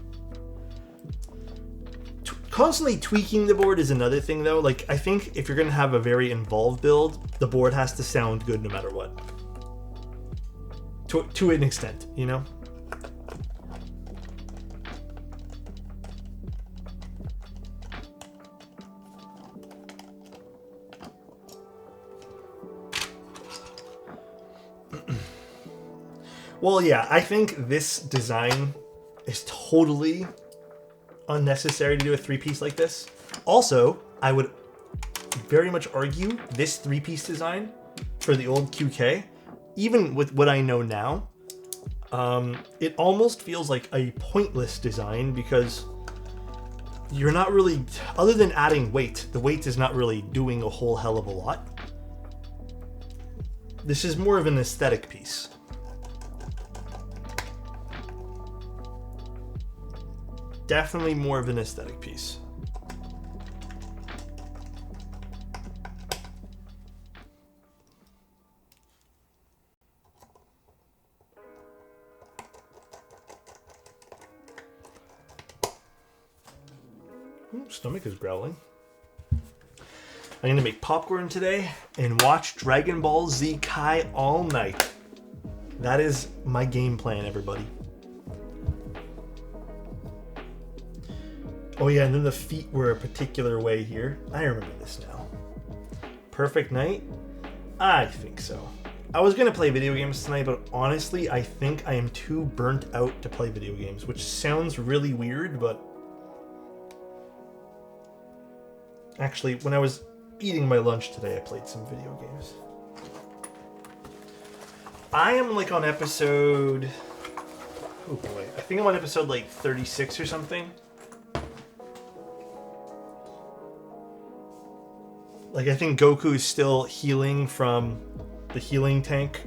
Constantly tweaking the board is another thing, though. Like, I think if you're going to have a very involved build, the board has to sound good no matter what. To an extent, you know? Well, yeah, I think this design is totally unnecessary to do a three-piece like this. Also, I would very much argue this three-piece design for the old QK, even with what I know now, it almost feels like a pointless design because you're not really, other than adding weight, the weight is not really doing a whole hell of a lot. This is more of an aesthetic piece. Definitely more of an aesthetic piece. Ooh, stomach is growling. I'm gonna make popcorn today and watch Dragon Ball Z Kai all night. That is my game plan, everybody. Oh yeah, and then the feet were a particular way here. I remember this now. Perfect night? I think so. I was gonna play video games tonight, but honestly, I think I am too burnt out to play video games, which sounds really weird, but... Actually, when I was eating my lunch today, I played some video games. I am like on episode... Oh boy, I think I'm on episode like 36 or something. Like, I think Goku is still healing from the healing tank,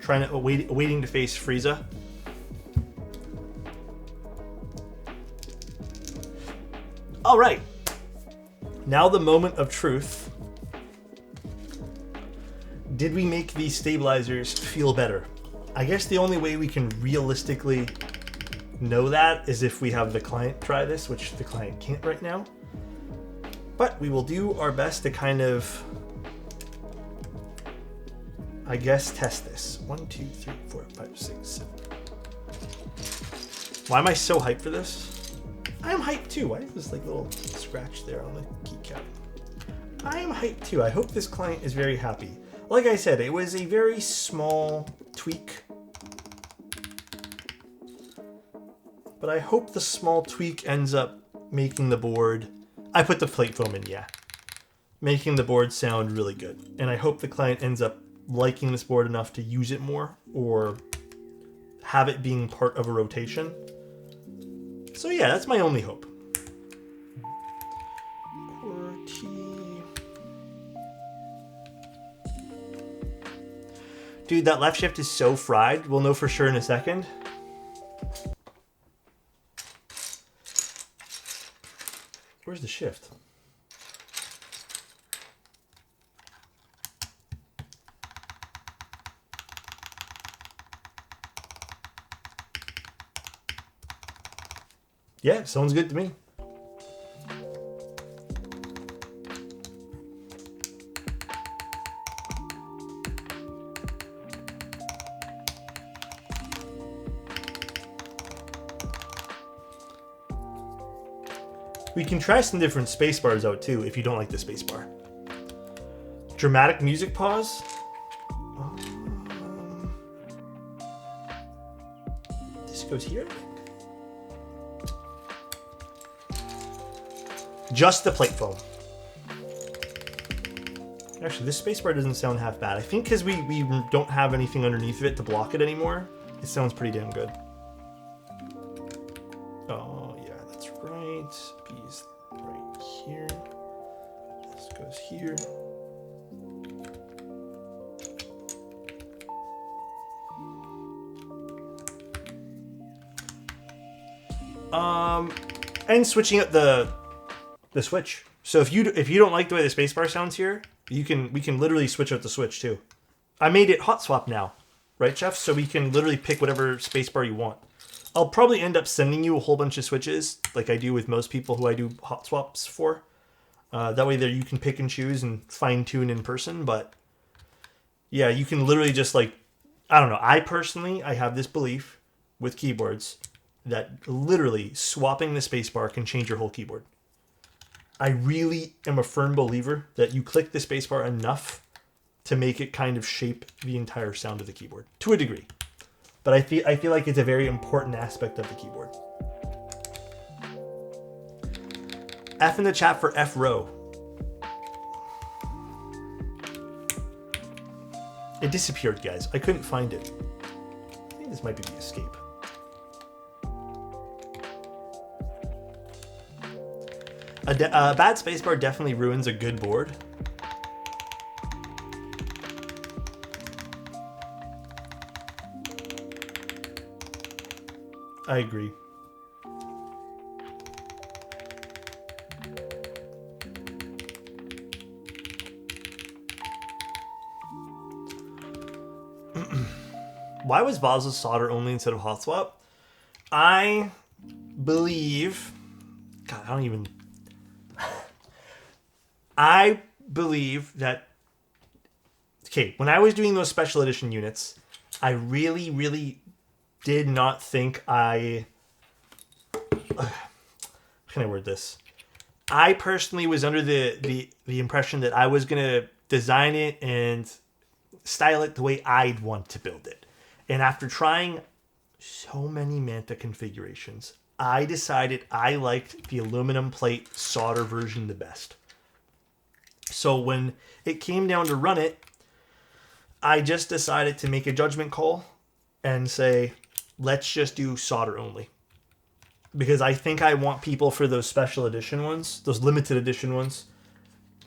waiting to face Frieza. All right, now the moment of truth. Did we make these stabilizers feel better? I guess the only way we can realistically know that is if we have the client try this, which the client can't right now. But we will do our best to kind of, I guess, test this. 1, 2, 3, 4, 5, 6, 7. Why am I so hyped for this? I am hyped too. Why is this like little scratch there on the keycap? I am hyped too. I hope this client is very happy. Like I said, it was a very small tweak. But I hope the small tweak ends up making the board... I put the plate foam in, yeah. Making the board sound really good. And I hope the client ends up liking this board enough to use it more or have it being part of a rotation. So yeah, that's my only hope. QWERTY. Dude, that left shift is so fried. We'll know for sure in a second. Where's the shift? Yeah, sounds good to me. We can try some different spacebars out too, if you don't like the spacebar. Dramatic music pause. This goes here. Just the plate foam. Actually, this spacebar doesn't sound half bad. I think because we don't have anything underneath of it to block it anymore, it sounds pretty damn good. Oh, yeah, that's right. B's right here. This goes here. And switching up the switch. So if you don't like the way the spacebar sounds here, we can literally switch out the switch too. I made it hot swap now. right, Chef? So we can literally pick whatever spacebar you want. I'll probably end up sending you a whole bunch of switches, like I do with most people who I do hot swaps for. That way there you can pick and choose and fine tune in person. But yeah, you can literally just like, I don't know. I have this belief with keyboards that literally swapping the spacebar can change your whole keyboard. I really am a firm believer that you click the spacebar enough to make it kind of shape the entire sound of the keyboard to a degree. But I feel like it's a very important aspect of the keyboard. F in the chat for F row. It disappeared, guys. I couldn't find it. I think this might be the escape. A bad spacebar definitely ruins a good board. I agree. Why was Vasa's solder only instead of hot swap? I believe... God, I believe that... Okay, when I was doing those special edition units, I really, really did not think how can I word this? I personally was under the impression that I was going to design it and style it the way I'd want to build it. And after trying so many Manta configurations, I decided I liked the aluminum plate solder version the best. So when it came down to run it, I just decided to make a judgment call and say, let's just do solder only. Because I think I want people for those special edition ones, those limited edition ones,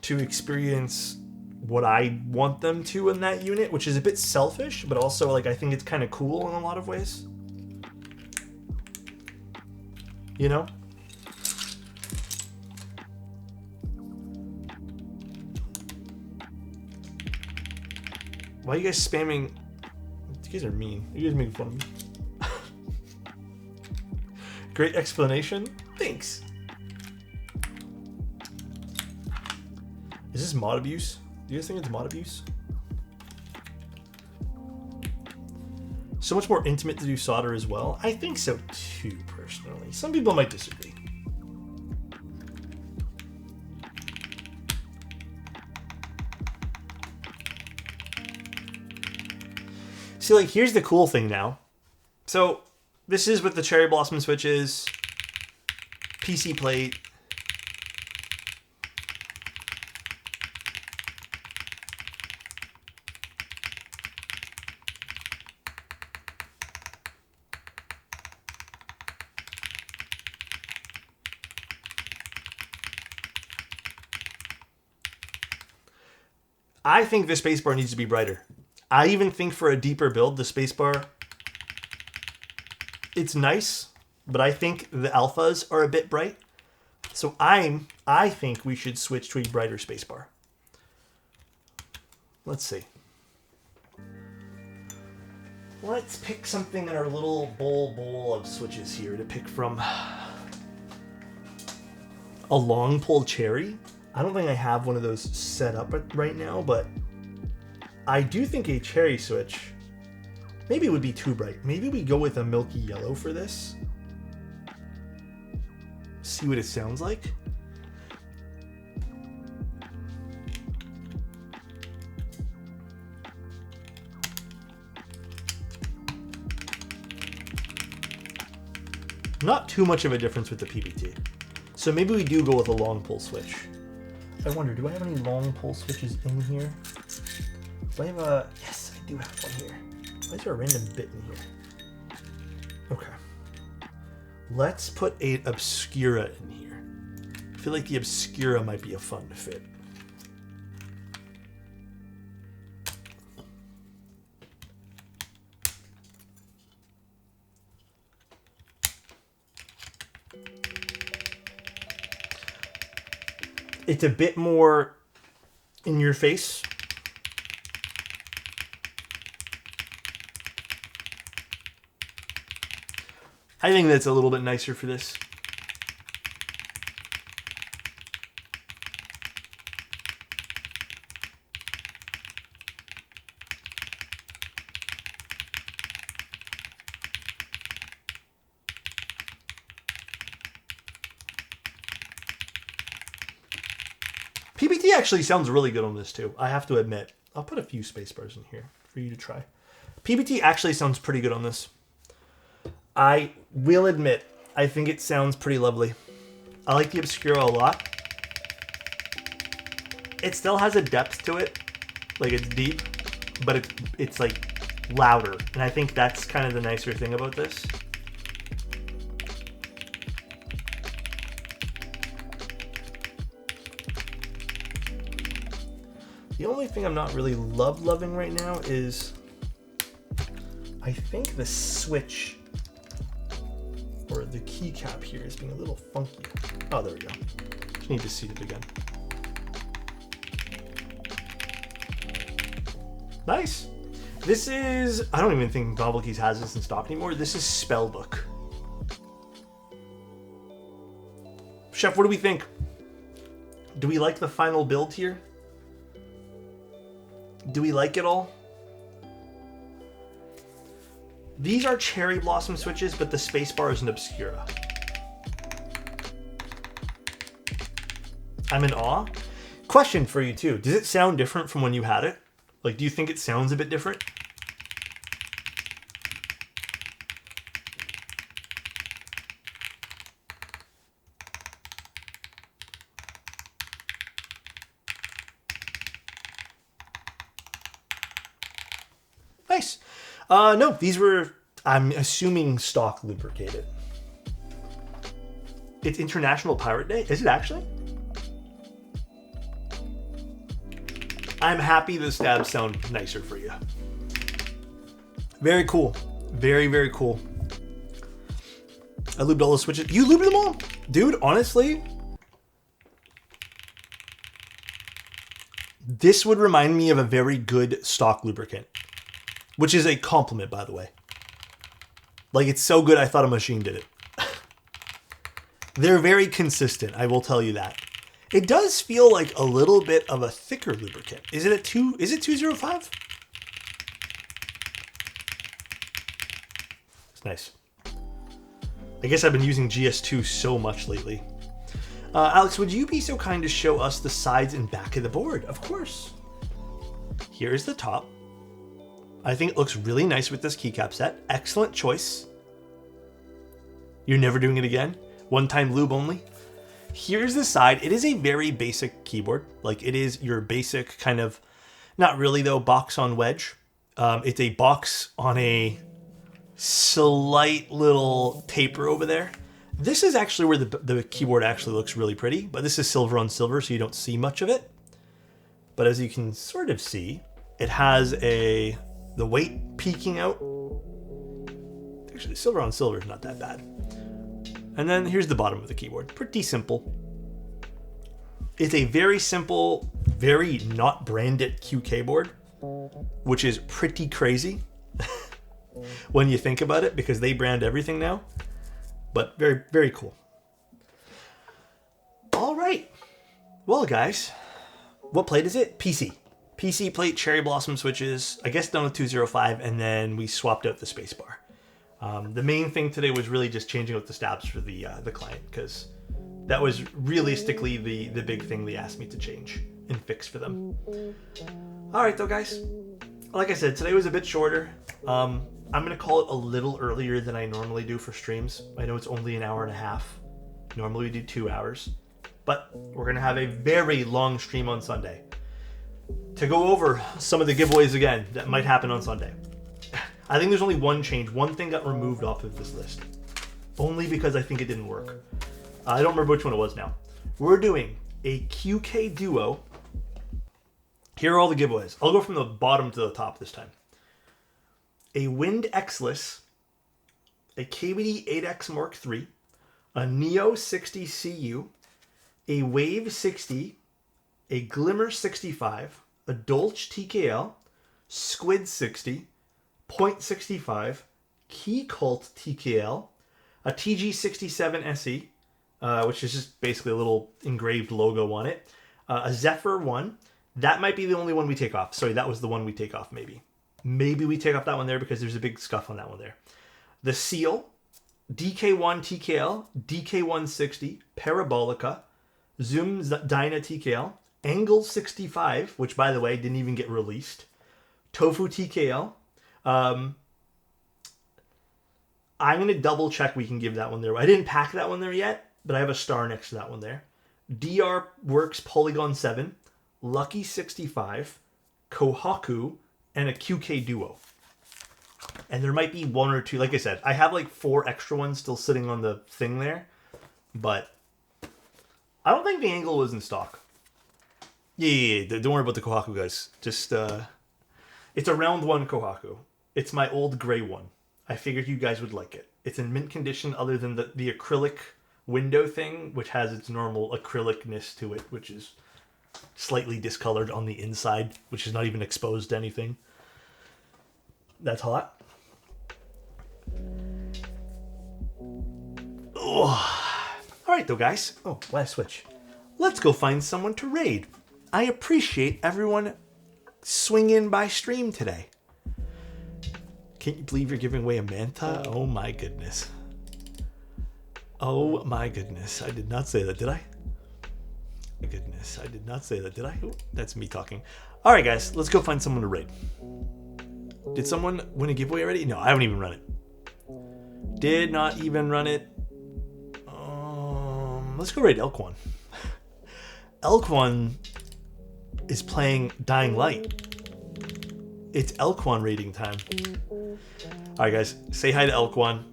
to experience what I want them to in that unit, which is a bit selfish, but also like I think it's kind of cool in a lot of ways. You know? Why are you guys spamming? You guys are mean. You guys make fun of me. Great explanation. Thanks. Is this mod abuse? Do you guys think it's mod abuse? So much more intimate to do solder as well? I think so too, personally. Some people might disagree. See, like, here's the cool thing now. So, this is with the Cherry Blossom switches, PC plate. I think the spacebar needs to be brighter. I even think for a deeper build, the spacebar, it's nice, but I think the alphas are a bit bright. So I think we should switch to a brighter spacebar. Let's see. Let's pick something in our little bowl of switches here to pick from. A long pull cherry. I don't think I have one of those set up right now, but I do think a cherry switch, maybe it would be too bright. Maybe we go with a milky yellow for this. See what it sounds like. Not too much of a difference with the PBT. So maybe we do go with a long pull switch. I wonder, do I have any long pull switches in here? Do I have a... Yes, I do have one here. Why is there a random bit in here? Okay. Let's put an Obscura in here. I feel like the Obscura might be a fun fit. It's a bit more in your face. I think that's a little bit nicer for this. PBT actually sounds really good on this too, I have to admit. I'll put a few spacebars in here for you to try. PBT actually sounds pretty good on this. I will admit, I think it sounds pretty lovely. I like the Obscura a lot. It still has a depth to it, like it's deep, but it's like louder, and I think that's kind of the nicer thing about this. The only thing I'm not really loving right now is, I think the switch or the keycap here is being a little funky. Oh, there we go. Just need to seat it again. Nice. This is, I don't even think QwertyKeys has this in stock anymore. This is Spellbook. Chef, what do we think? Do we like the final build here? Do we like it all? These are cherry blossom switches, but the spacebar is an Obscura. I'm in awe. Question for you too. Does it sound different from when you had it? Like, do you think it sounds a bit different? Nice. No, these were, I'm assuming, stock lubricated. It's International Pirate Day? Is it actually? I'm happy the stabs sound nicer for you. Very cool. Very, very cool. I lubed all the switches. You lubed them all? Dude, honestly, this would remind me of a very good stock lubricant. Which is a compliment, by the way. Like, it's so good I thought a machine did it. They're very consistent, I will tell you that. It does feel like a little bit of a thicker lubricant. Is it 205? It's nice. I guess I've been using GS2 so much lately. Alex, would you be so kind to show us the sides and back of the board? Of course. Here is the top. I think it looks really nice with this keycap set. Excellent choice. You're never doing it again? One-time lube only? Here's the side. It is a very basic keyboard. Like, it is your basic kind of, not really though, box on wedge. It's a box on a slight little taper over there. This is actually where the keyboard actually looks really pretty, but this is silver on silver, so you don't see much of it. But as you can sort of see, it has the weight peeking out. Actually, silver on silver is not that bad. And then here's the bottom of the keyboard. Pretty simple. It's a very simple, very not branded QK board, which is pretty crazy when you think about it, because they brand everything now. But very, very cool. All right. Well, guys, what plate is it? PC. PC plate, cherry blossom switches, I guess done with 205, and then we swapped out the spacebar. The main thing today was really just changing out the stabs for the client, because that was realistically the big thing they asked me to change and fix for them. All right, though, guys. Like I said, today was a bit shorter. I'm going to call it a little earlier than I normally do for streams. I know it's only an hour and a half. Normally we do 2 hours. But we're going to have a very long stream on Sunday to go over some of the giveaways again that might happen on Sunday. I think there's only one change. One thing got removed off of this list. Only because I think it didn't work. I don't remember which one it was now. We're doing a QK duo. Here are all the giveaways. I'll go from the bottom to the top this time. A Wind X-less, a KBD 8X Mark III, a Neo 60 CU, a Wave 60, a Glimmer 65, a Dolch TKL, Squid 60, Point 65, Key Cult TKL, a TG67 SE, which is just basically a little engraved logo on it, a Zephyr 1. That might be the only one we take off. Sorry, that was the one we take off, maybe. Maybe we take off that one there because there's a big scuff on that one there. The Seal, DK1 TKL, DK160, Parabolica, Zoom Dyna TKL, Angle 65, which by the way didn't even get released, Tofu TKL. I'm going to double check we can give that one there. I didn't pack that one there yet, but I have a star next to that one there. DR Works Polygon 7, Lucky 65, Kohaku, and a QK Duo. And there might be one or two. Like I said, I have like 4 extra ones still sitting on the thing there. But I don't think the Angle was in stock. Yeah. Don't worry about the Kohaku, guys. Just, it's a round 1 Kohaku. It's my old gray one. I figured you guys would like it. It's in mint condition other than the acrylic window thing, which has its normal acrylicness to it, which is slightly discolored on the inside, which is not even exposed to anything. That's hot. Oh. All right, though, guys. Oh, why switch? Let's go find someone to raid. I appreciate everyone swinging in by stream today. Can't you believe you're giving away a Manta? Oh, my goodness. Oh, my goodness. I did not say that, did I? My goodness, I did not say that, did I? Ooh, that's me talking. All right, guys, let's go find someone to raid. Did someone win a giveaway already? No, I haven't even run it. Did not even run it. Let's go raid Elk One. Elk One is playing Dying Light. It's Elk One raiding time. All right, guys, say hi to Elk One.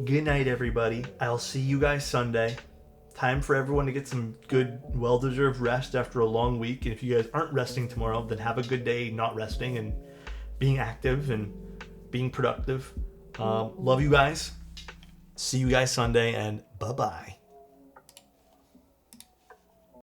Good night, everybody. I'll see you guys Sunday. Time for everyone to get some good, well-deserved rest after a long week. And if you guys aren't resting tomorrow, then have a good day not resting and being active and being productive. Love you guys. See you guys Sunday, and bye-bye.